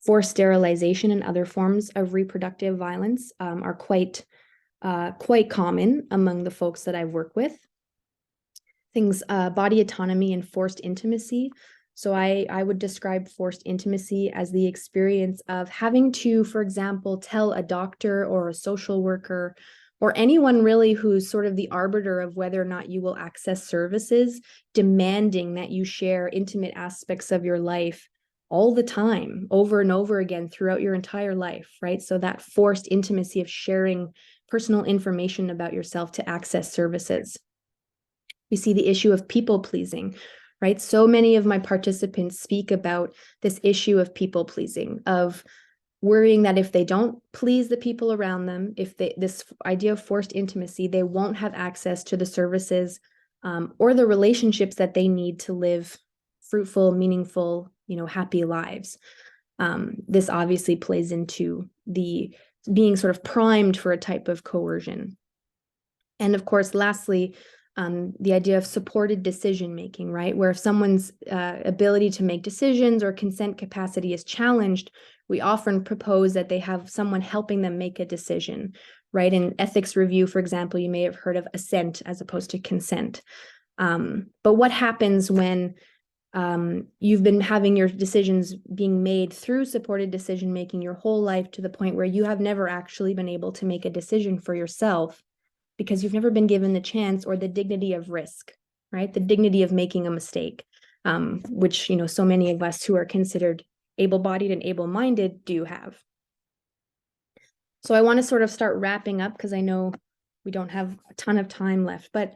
Forced sterilization and other forms of reproductive violence are quite common among the folks that I work with. Things, body autonomy and forced intimacy. So I would describe forced intimacy as the experience of having to, for example, tell a doctor or a social worker or anyone really who's sort of the arbiter of whether or not you will access services, demanding that you share intimate aspects of your life all the time, over and over again throughout your entire life, right? So that forced intimacy of sharing personal information about yourself to access services. We see the issue of people pleasing, right? So many of my participants speak about this issue of people pleasing, of worrying that if they don't please the people around them, if this idea of forced intimacy, they won't have access to the services or the relationships that they need to live fruitful, meaningful, happy lives. This obviously plays into the being sort of primed for a type of coercion. And of course, lastly, the idea of supported decision-making, right? Where if someone's ability to make decisions or consent capacity is challenged, we often propose that they have someone helping them make a decision, right? In ethics review, for example, you may have heard of assent as opposed to consent. But what happens when you've been having your decisions being made through supported decision-making your whole life to the point where you have never actually been able to make a decision for yourself because you've never been given the chance or the dignity of risk, right? The dignity of making a mistake, which, so many of us who are considered able-bodied and able-minded do have. So I want to sort of start wrapping up because I know we don't have a ton of time left, but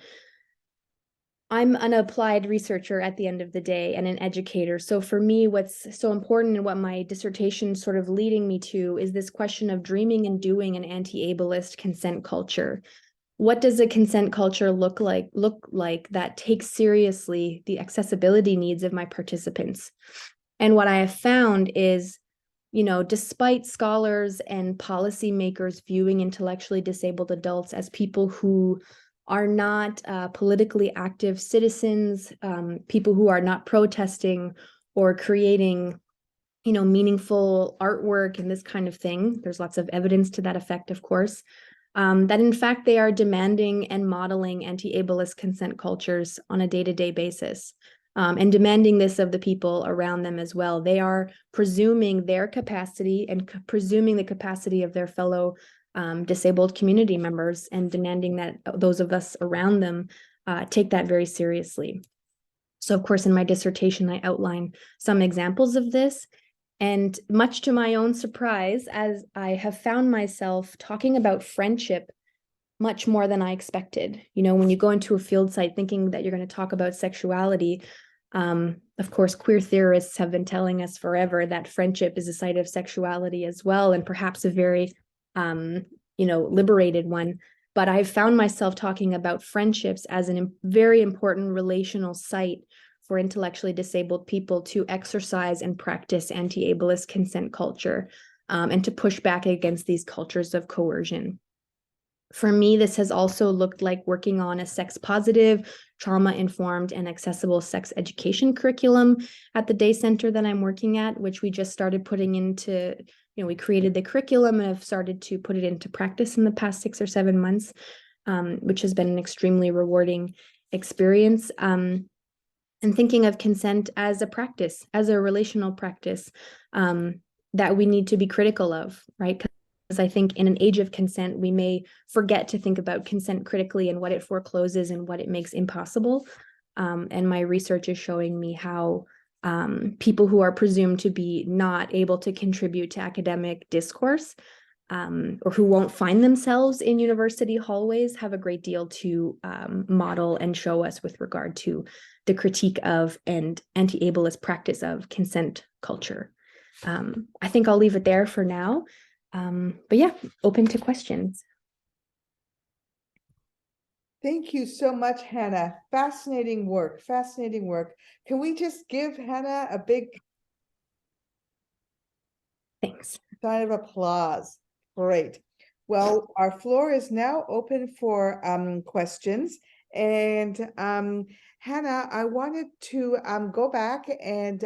I'm an applied researcher at the end of the day and an educator. So for me, what's so important and what my dissertation is sort of leading me to is this question of dreaming and doing an anti-ableist consent culture. What does a consent culture look like that takes seriously the accessibility needs of my participants? And what I have found is, despite scholars and policymakers viewing intellectually disabled adults as people who are not politically active citizens, people who are not protesting or creating, meaningful artwork and this kind of thing. There's lots of evidence to that effect, of course, that in fact they are demanding and modeling anti-ableist consent cultures on a day-to-day basis. And demanding this of the people around them as well. They are presuming their capacity and presuming the capacity of their fellow disabled community members and demanding that those of us around them take that very seriously. So of course, in my dissertation, I outline some examples of this. And much to my own surprise, as I have found myself talking about friendship much more than I expected. When you go into a field site thinking that you're going to talk about sexuality, of course, queer theorists have been telling us forever that friendship is a site of sexuality as well, and perhaps a very, liberated one. But I've found myself talking about friendships as a very important relational site for intellectually disabled people to exercise and practice anti-ableist consent culture, and to push back against these cultures of coercion. For me, this has also looked like working on a sex-positive, trauma-informed, and accessible sex education curriculum at the day center that I'm working at, which we just started putting into, we created the curriculum and have started to put it into practice in the past 6 or 7 months, which has been an extremely rewarding experience. And thinking of consent as a practice, as a relational practice that we need to be critical of, right? Because I think in an age of consent, we may forget to think about consent critically and what it forecloses and what it makes impossible. And my research is showing me how people who are presumed to be not able to contribute to academic discourse or who won't find themselves in university hallways have a great deal to model and show us with regard to the critique of and anti-ableist practice of consent culture. I think I'll leave it there for now. But yeah, open to questions. Thank you so much, Hannah. Fascinating work, fascinating work. Can we just give Hannah a big Thanks. sign of applause? Great. Well, our floor is now open for questions. And Hannah, I wanted to go back and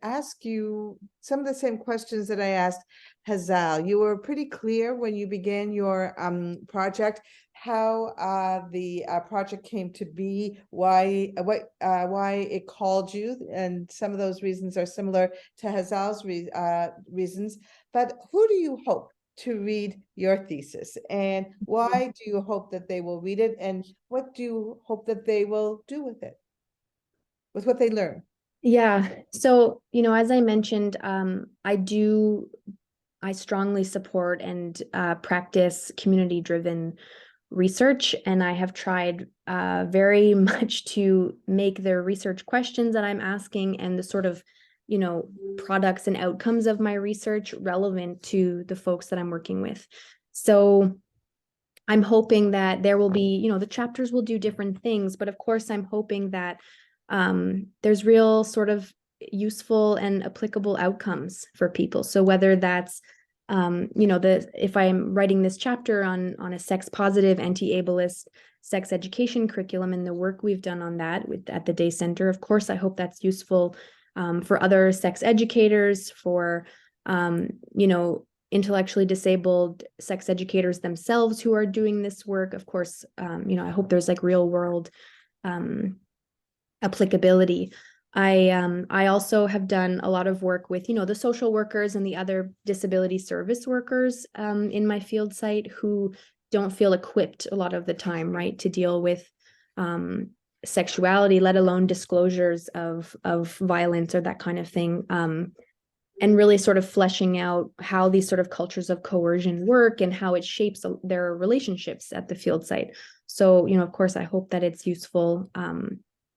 ask you some of the same questions that I asked Hazal. You were pretty clear when you began your project how the project came to be, why it called you, and some of those reasons are similar to Hazal's reasons. But who do you hope to read your thesis, and why do you hope that they will read it, and what do you hope that they will do with it, with what they learn? Yeah, so as I mentioned, I strongly support and practice community-driven research, and I have tried very much to make the research questions that I'm asking and the sort of, products and outcomes of my research relevant to the folks that I'm working with. So I'm hoping that there will be, the chapters will do different things, but of course I'm hoping that there's real sort of useful and applicable outcomes for people. So whether that's if I'm writing this chapter on a sex positive, anti-ableist sex education curriculum and the work we've done on that at the Day Center, of course, I hope that's useful for other sex educators, for, intellectually disabled sex educators themselves who are doing this work. Of course, I hope there's like real world applicability. I also have done a lot of work with, the social workers and the other disability service workers in my field site who don't feel equipped a lot of the time, right, to deal with sexuality, let alone disclosures of violence or that kind of thing. And really sort of fleshing out how these sort of cultures of coercion work and how it shapes their relationships at the field site. So, of course, I hope that it's useful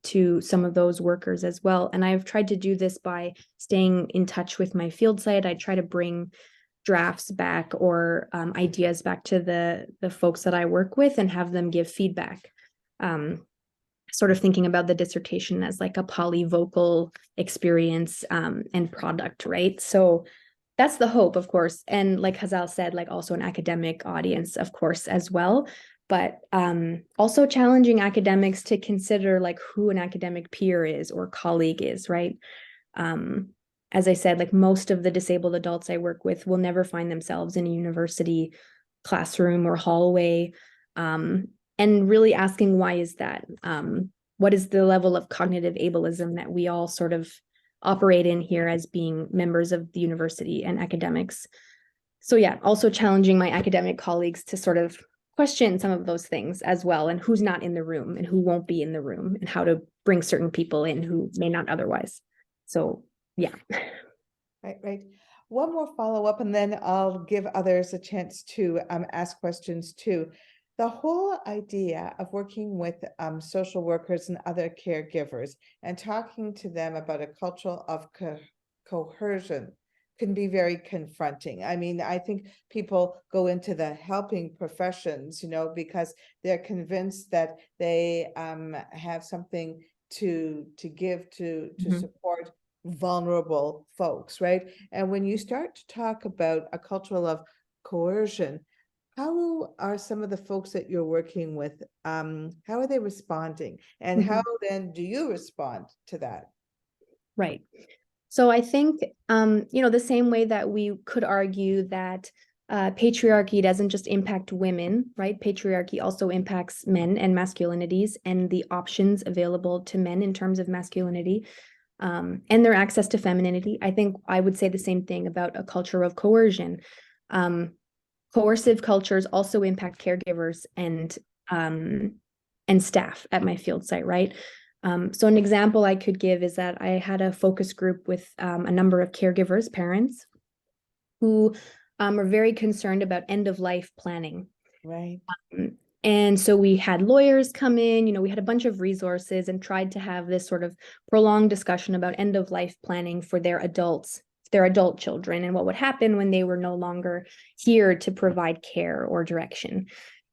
to some of those workers as well. And I've tried to do this by staying in touch with my field site. I try to bring drafts back or ideas back to the folks that I work with and have them give feedback. Sort of thinking about the dissertation as like a polyvocal experience and product, right? So that's the hope, of course. And like Hazal said, like also an academic audience, of course, as well. But also challenging academics to consider like who an academic peer is or colleague is, right? As I said, like most of the disabled adults I work with will never find themselves in a university classroom or hallway. And really asking, why is that? What is the level of cognitive ableism that we all sort of operate in here as being members of the university and academics? So yeah, also challenging my academic colleagues to sort of question some of those things as well, and who's not in the room and who won't be in the room, and how to bring certain people in who may not otherwise. So yeah. Right. One more follow-up, and then I'll give others a chance to ask questions too. The whole idea of working with social workers and other caregivers and talking to them about a culture of coercion can be very confronting. I mean, I think people go into the helping professions, because they're convinced that they have something to give to support vulnerable folks, right? And when you start to talk about a culture of coercion, how are some of the folks that you're working with, how are they responding? And how then do you respond to that? Right. So I think, the same way that we could argue that patriarchy doesn't just impact women, right? Patriarchy also impacts men and masculinities and the options available to men in terms of masculinity and their access to femininity. I think I would say the same thing about a culture of coercion. Coercive cultures also impact caregivers and staff at my field site, right? So an example I could give is that I had a focus group with a number of caregivers, parents, who are very concerned about end-of-life planning. Right. And so we had lawyers come in, we had a bunch of resources and tried to have this sort of prolonged discussion about end-of-life planning for their adult children and what would happen when they were no longer here to provide care or direction.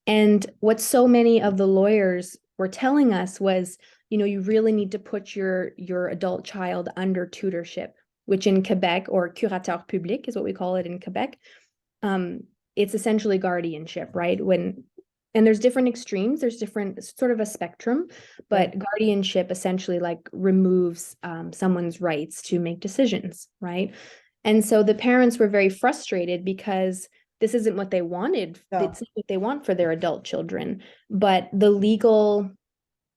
And what so many of the lawyers were telling us was, you really need to put your adult child under tutorship, which in Quebec, or curateur public is what we call it in Quebec, it's essentially guardianship, right? And there's different extremes, there's different sort of a spectrum, but guardianship essentially like removes someone's rights to make decisions, right? And so the parents were very frustrated because this isn't what they wanted. No. It's not what they want for their adult children, but the legal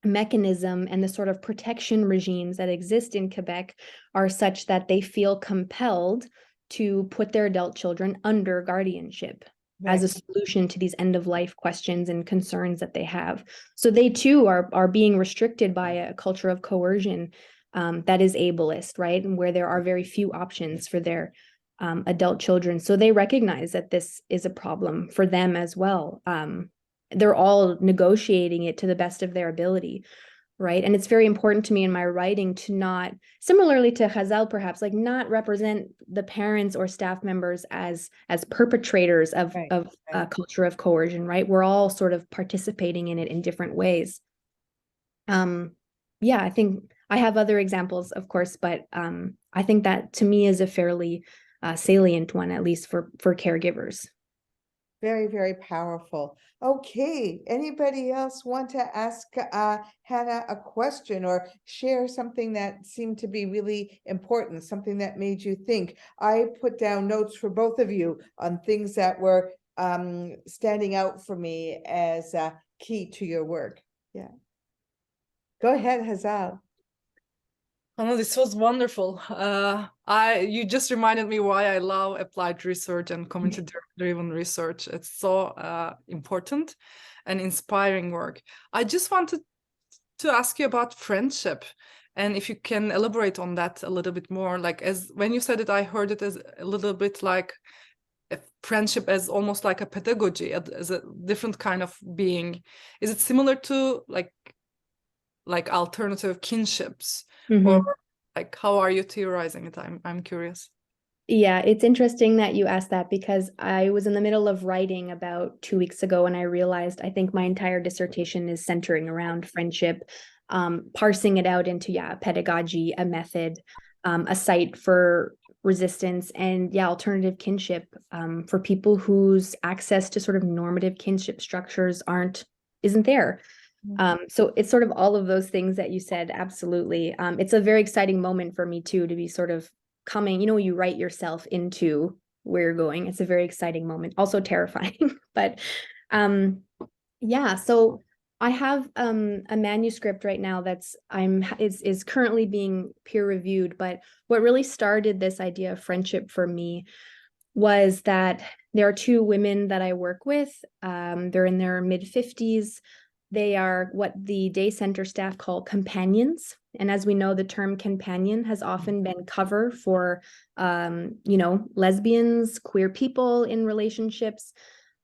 mechanism and the sort of protection regimes that exist in Quebec are such that they feel compelled to put their adult children under guardianship as a solution to these end-of-life questions and concerns that they have. So they too are being restricted by a culture of coercion that is ableist, right? And where there are very few options for their adult children. So they recognize that this is a problem for them as well. they're all negotiating it to the best of their ability, right? And it's very important to me in my writing to not, similarly to Hazal perhaps, like not represent the parents or staff members as perpetrators of Right, of right. a culture of coercion, right? We're all sort of participating in it in different ways. Yeah, I think I have other examples, of course, but I think that to me is a fairly salient one, at least for caregivers. Very, very powerful. Okay, anybody else want to ask Hannah a question or share something that seemed to be really important, something that made you think? I put down notes for both of you on things that were standing out for me as key to your work. Yeah. Go ahead, Hazal. Oh, no, this was wonderful. You just reminded me why I love applied research and community-driven research. It's so important and inspiring work. I just wanted to ask you about friendship, and if you can elaborate on that a little bit more. Like, as when you said it, I heard it as a little bit like a friendship as almost like a pedagogy, as a different kind of being. Is it similar to like alternative kinships? Or like, how are you theorizing it? I'm curious. Yeah, it's interesting that you asked that because I was in the middle of writing about 2 weeks ago and I realized I think my entire dissertation is centering around friendship, parsing it out into, a pedagogy, a method, a site for resistance, and alternative kinship for people whose access to sort of normative kinship structures isn't there. So it's sort of all of those things that you said. Absolutely. It's a very exciting moment for me too, to be sort of coming, you write yourself into where you're going. It's a very exciting moment, also terrifying, but so I have a manuscript right now that's is currently being peer reviewed, but what really started this idea of friendship for me was that there are two women that I work with. They're in their mid-50s. They are what the day center staff call companions. And as we know, the term companion has often been cover for, lesbians, queer people in relationships.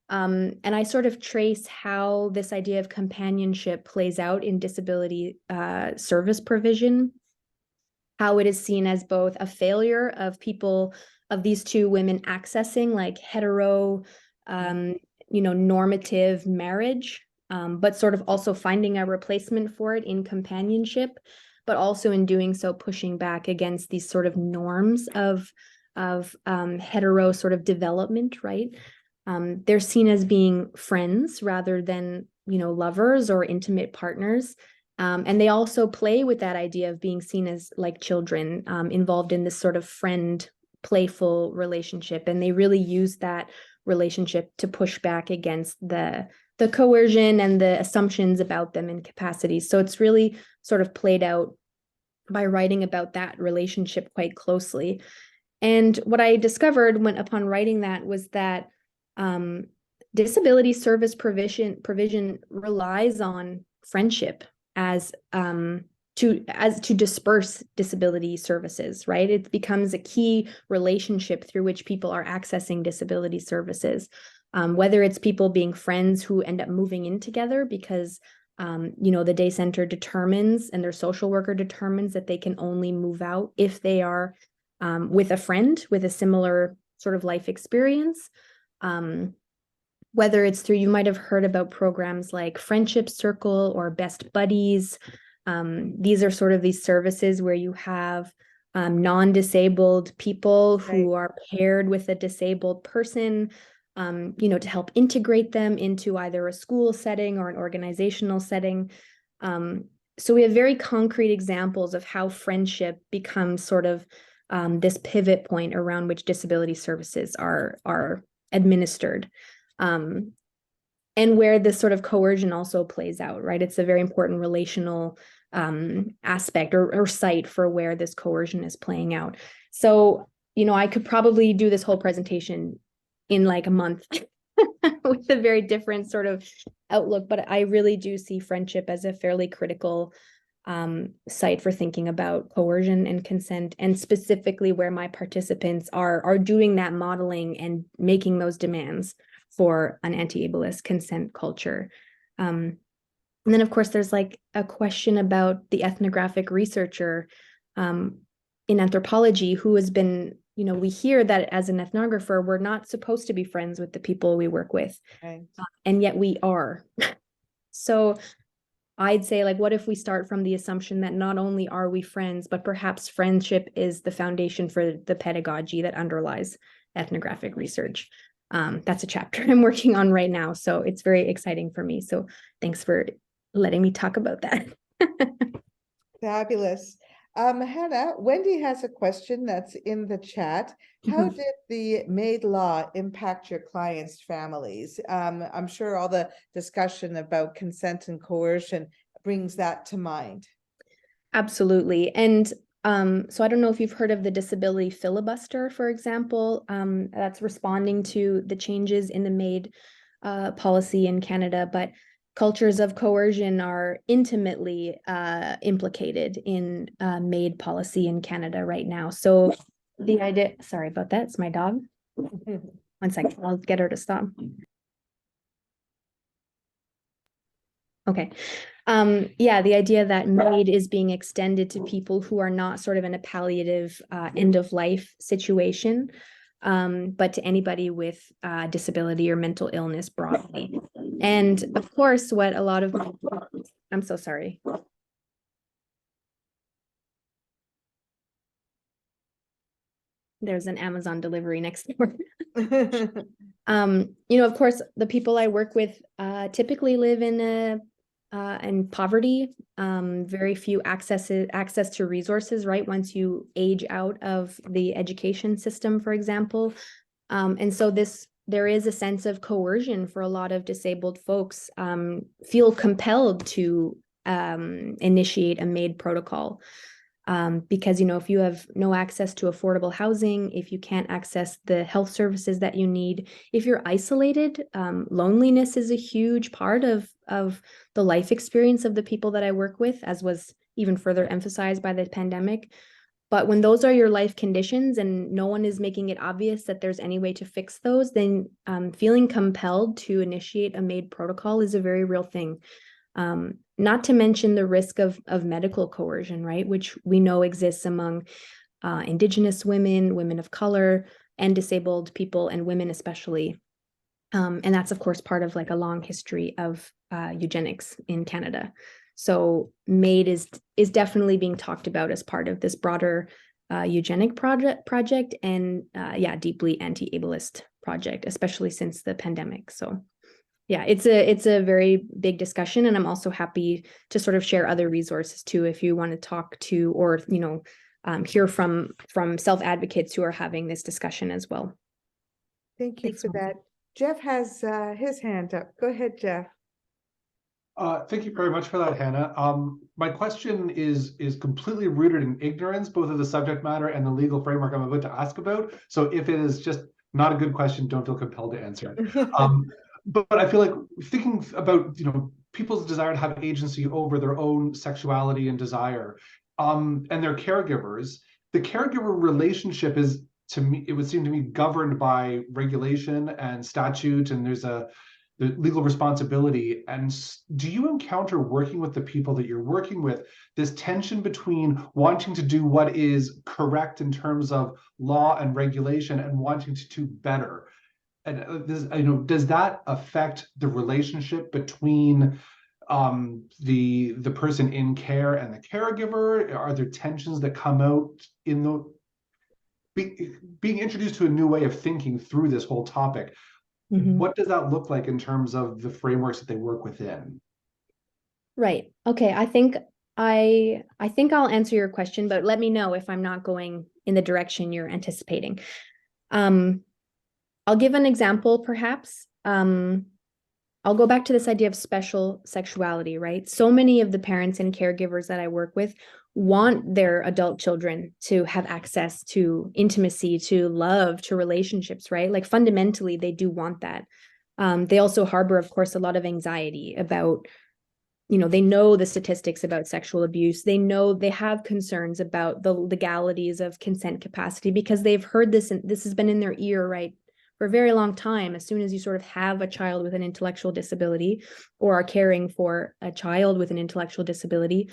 And I sort of trace how this idea of companionship plays out in disability service provision, how it is seen as both a failure of these two women accessing like hetero, normative marriage, but sort of also finding a replacement for it in companionship, but also in doing so pushing back against these sort of norms of hetero sort of development, right? They're seen as being friends rather than, lovers or intimate partners. And they also play with that idea of being seen as like children, involved in this sort of friend, playful relationship. And they really use that relationship to push back against the coercion and the assumptions about them and capacities. So it's really sort of played out by writing about that relationship quite closely. And what I discovered upon writing that was that disability service provision relies on friendship as to disperse disability services, right? It becomes a key relationship through which people are accessing disability services. Whether it's people being friends who end up moving in together because, the day center determines and their social worker determines that they can only move out if they are with a friend with a similar sort of life experience. Whether it's through, you might have heard about programs like Friendship Circle or Best Buddies. These are sort of these services where you have non-disabled people who are paired with a disabled person, to help integrate them into either a school setting or an organizational setting. So we have very concrete examples of how friendship becomes sort of this pivot point around which disability services are administered. And where this sort of coercion also plays out, right? It's a very important relational aspect or site for where this coercion is playing out. So, I could probably do this whole presentation in like a month with a very different sort of outlook, but I really do see friendship as a fairly critical site for thinking about coercion and consent, and specifically where my participants are doing that modeling and making those demands for an anti-ableist consent culture. And then, of course, there's like a question about the ethnographic researcher in anthropology who has been, we hear that as an ethnographer, we're not supposed to be friends with the people we work with. Right. And yet we are. So I'd say, like, what if we start from the assumption that not only are we friends, but perhaps friendship is the foundation for the pedagogy that underlies ethnographic research. That's a chapter I'm working on right now. So it's very exciting for me. So thanks for letting me talk about that. Fabulous. Hannah, Wendy has a question that's in the chat. How did the MAID law impact your clients' families? I'm sure all the discussion about consent and coercion brings that to mind. Absolutely. And so I don't know if you've heard of the disability filibuster, for example, that's responding to the changes in the MAID policy in Canada, but cultures of coercion are intimately implicated in MAID policy in Canada right now. So the idea, sorry about that, it's my dog. 1 second, I'll get her to stop. Okay. Yeah, the idea that MAID is being extended to people who are not sort of in a palliative end of life situation, but to anybody with disability or mental illness broadly. And of course, what a lot of, I'm so sorry. There's an Amazon delivery next door. Of course, the people I work with typically live in poverty, very few access to resources, right? Once you age out of the education system, for example. And so there is a sense of coercion for a lot of disabled folks, feel compelled to initiate a MAID protocol. Because, if you have no access to affordable housing, if you can't access the health services that you need, if you're isolated, loneliness is a huge part of the life experience of the people that I work with, as was even further emphasized by the pandemic. But when those are your life conditions and no one is making it obvious that there's any way to fix those, then feeling compelled to initiate a MAID protocol is a very real thing. Not to mention the risk of medical coercion, right, which we know exists among Indigenous women, women of color, and disabled people, and women especially. And that's, of course, part of like a long history of eugenics in Canada. So MAID is definitely being talked about as part of this broader eugenic project and deeply anti-ableist project, especially since the pandemic. So yeah, it's a very big discussion, and I'm also happy to sort of share other resources too, if you want to talk to or hear from self-advocates who are having this discussion as well. Thank you Thanks, for that. Jeff has his hand up. Go ahead, Jeff. Thank you very much for that, Hannah. My question is completely rooted in ignorance, both of the subject matter and the legal framework I'm about to ask about. So if it is just not a good question, don't feel compelled to answer it. But I feel like thinking about people's desire to have agency over their own sexuality and desire, and their caregivers, the caregiver relationship is, to me, it would seem to me, governed by regulation and statute, and there's the legal responsibility. And do you encounter, working with the people that you're working with, this tension between wanting to do what is correct in terms of law and regulation and wanting to do better? And does that affect the relationship between the person in care and the caregiver? Are there tensions that come out in being introduced to a new way of thinking through this whole topic? Mm-hmm. What does that look like in terms of the frameworks that they work within? Right. Okay. I think I'll answer your question, but let me know if I'm not going in the direction you're anticipating. I'll give an example, perhaps. I'll go back to this idea of special sexuality, right? So many of the parents and caregivers that I work with want their adult children to have access to intimacy, to love, to relationships, right? Like fundamentally, they do want that. They also harbor, of course, a lot of anxiety about they know the statistics about sexual abuse. They know they have concerns about the legalities of consent capacity because they've heard this, and this has been in their ear, right, for a very long time. As soon as you sort of have a child with an intellectual disability or are caring for a child with an intellectual disability,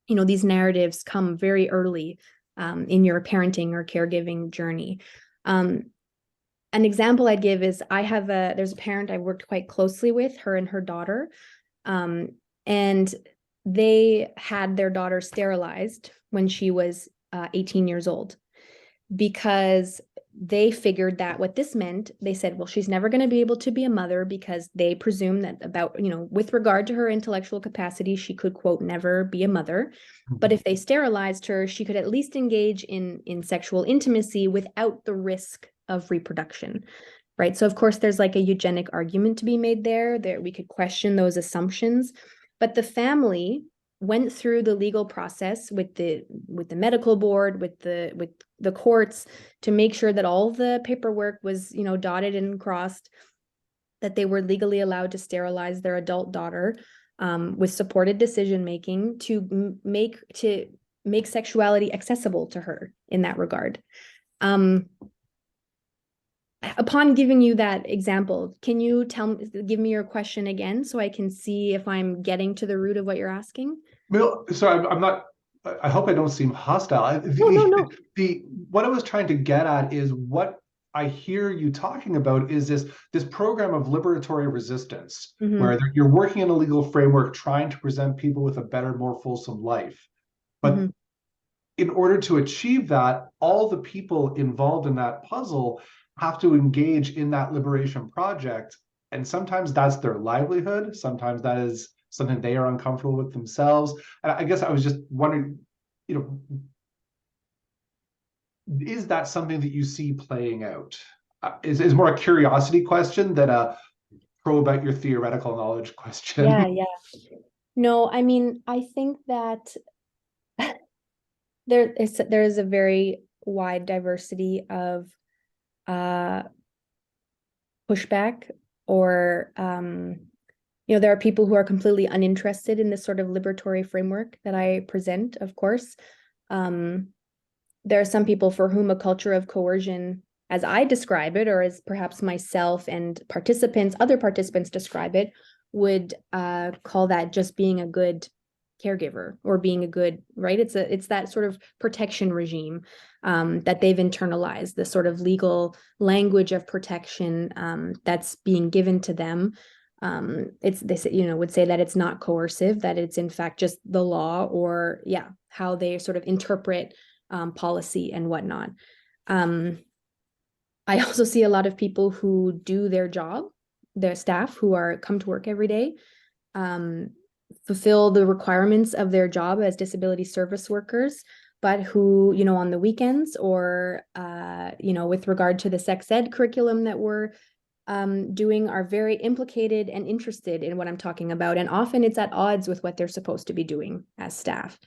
these narratives come very early in your parenting or caregiving journey. An example I'd give is there's a parent I worked quite closely with, her and her daughter, and they had their daughter sterilized when she was 18 years old because they figured that what this meant, they said, well, she's never going to be able to be a mother because they presume that with regard to her intellectual capacity, she could, quote, never be a mother. But if they sterilized her, she could at least engage in sexual intimacy without the risk of reproduction, right? So of course, there's like a eugenic argument to be made there. We could question those assumptions, but the family went through the legal process with the medical board, with the courts, to make sure that all the paperwork was dotted and crossed, that they were legally allowed to sterilize their adult daughter, with supported decision making to make sexuality accessible to her in that regard. Upon giving you that example, can you give me your question again so I can see if I'm getting to the root of what you're asking? Well, sorry, I'm not. I hope I don't seem hostile. No. What I was trying to get at is what I hear you talking about is this program of liberatory resistance, where you're working in a legal framework trying to present people with a better, more fulsome life. But in order to achieve that, all the people involved in that puzzle have to engage in that liberation project. And sometimes that's their livelihood. Sometimes that is something they are uncomfortable with themselves. And I guess I was just wondering, is that something that you see playing out? Is more a curiosity question than a probe about your theoretical knowledge question? Yeah. No, I mean, I think that there is a very wide diversity of pushback, or there are people who are completely uninterested in this sort of liberatory framework that I present, of course. There are some people for whom a culture of coercion, as I describe it, or as perhaps myself and other participants describe it, would call that just being a good caregiver or being a good, right? It's that sort of protection regime that they've internalized, the sort of legal language of protection that's being given to them. They would say that it's not coercive, that it's in fact just the law, or how they sort of interpret policy and whatnot. I also see a lot of people who do their job, their staff who come to work every day, fulfill the requirements of their job as disability service workers, but who, on the weekends or, with regard to the sex ed curriculum that we're doing, are very implicated and interested in what I'm talking about. And often it's at odds with what they're supposed to be doing as staff,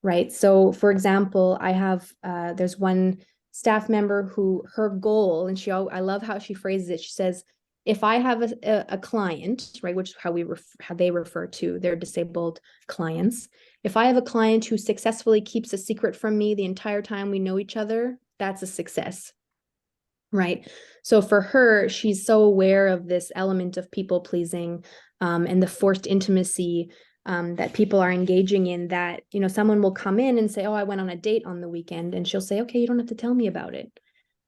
right? So for example, there's one staff member who her goal, and I love how she phrases it. She says, if I have a client, right, which is how they refer to their disabled clients. If I have a client who successfully keeps a secret from me the entire time we know each other, that's a success, right? So for her, she's so aware of this element of people pleasing and the forced intimacy that people are engaging in, that, someone will come in and say, oh, I went on a date on the weekend. And she'll say, okay, you don't have to tell me about it.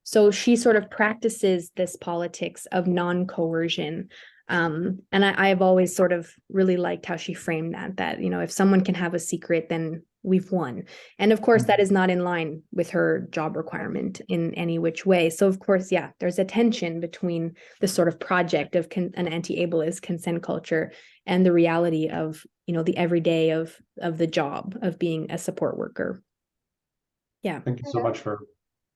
So she sort of practices this politics of non-coercion. And I've always sort of really liked how she framed that, if someone can have a secret, then we've won. And of course, that is not in line with her job requirement in any which way. So of course, there's a tension between the sort of project of an anti-ableist consent culture and the reality of, the everyday of the job of being a support worker. Yeah. Thank you so much for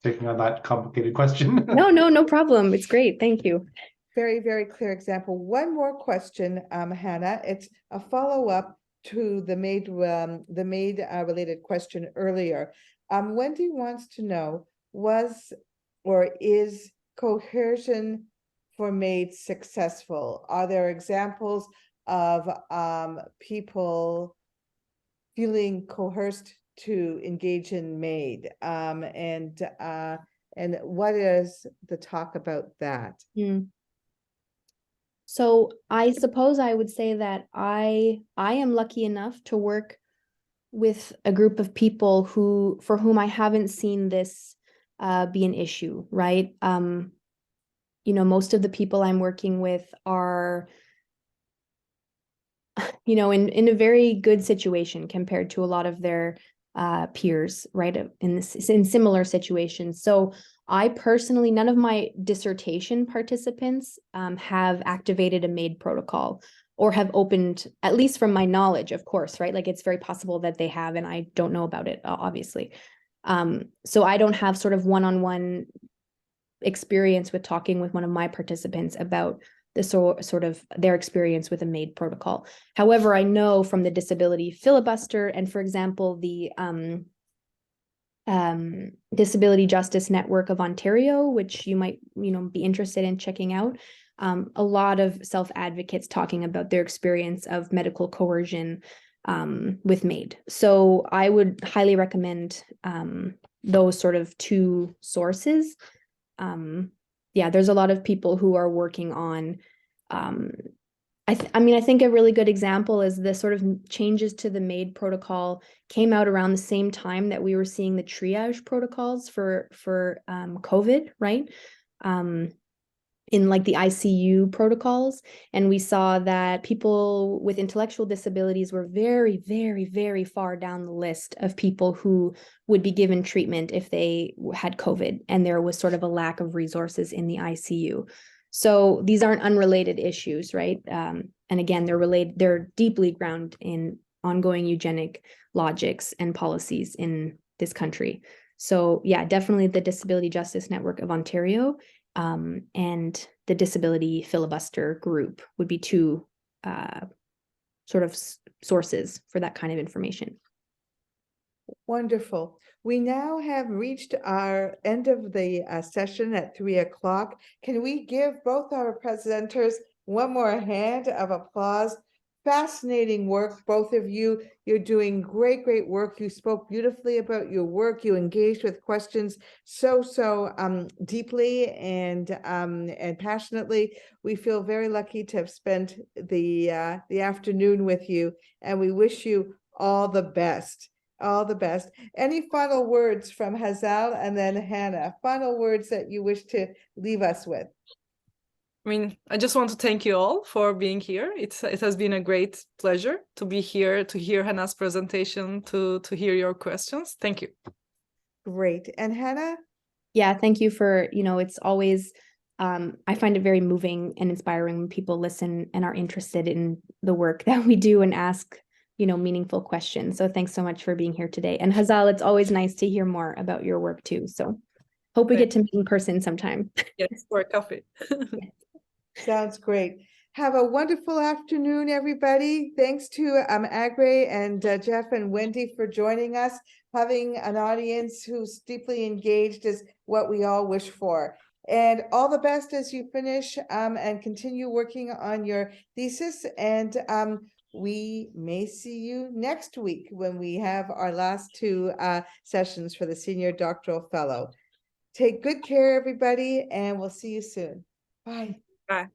taking on that complicated question. No problem. It's great. Thank you. Very, very clear example. One more question, Hannah. It's a follow-up to the maid related question earlier. Wendy wants to know, is coercion for maids successful? Are there examples of people feeling coerced to engage in MAID. And what is the talk about that? So I suppose I would say that I am lucky enough to work with a group of people for whom I haven't seen this be an issue, right? Most of the people I'm working with are, in a very good situation compared to a lot of their peers, right? In similar situations. So I personally, none of my dissertation participants have activated a MAID protocol or have opened, at least from my knowledge, of course, right? Like it's very possible that they have, and I don't know about it, obviously. So I don't have sort of one-on-one experience with talking with one of my participants about the sort of their experience with a MAID protocol. However, I know from the disability filibuster and, for example, the Disability Justice Network of Ontario, which you might, be interested in checking out, a lot of self-advocates talking about their experience of medical coercion with MAID. So I would highly recommend those sort of two sources. There's a lot of people who are working on, I think a really good example is the sort of changes to the MAID protocol came out around the same time that we were seeing the triage protocols for COVID, right? In like the ICU protocols. And we saw that people with intellectual disabilities were very, very, very far down the list of people who would be given treatment if they had COVID. And there was sort of a lack of resources in the ICU. So these aren't unrelated issues, right? And again, they're deeply grounded in ongoing eugenic logics and policies in this country. So yeah, definitely the Disability Justice Network of Ontario and the Disability Filibuster Group would be two sort of sources for that kind of information. Wonderful. We now have reached our end of the session at 3 o'clock. Can we give both our presenters one more hand of applause? Fascinating work, both of you. You're doing great, great work. You spoke beautifully about your work. You engaged with questions so deeply and passionately. We feel very lucky to have spent the afternoon with you, and we wish you all the best. All the best. Any final words from Hazal and then Hannah? Final words that you wish to leave us with? I just want to thank you all for being here. It has been a great pleasure to be here, to hear Hannah's presentation, to hear your questions. Thank you. Great. And Hannah? Yeah, thank you for, it's always, I find it very moving and inspiring when people listen and are interested in the work that we do and ask meaningful questions. So thanks so much for being here today. And Hazal, it's always nice to hear more about your work too. So hope we get to meet in person sometime. Yes, for a coffee. Sounds great. Have a wonderful afternoon, everybody. Thanks to Agre and Jeff and Wendy for joining us. Having an audience who's deeply engaged is what we all wish for. And all the best as you finish and continue working on your thesis. And we may see you next week when we have our last two sessions for the Senior Doctoral Fellow. Take good care, everybody, and we'll see you soon. Bye. Bye.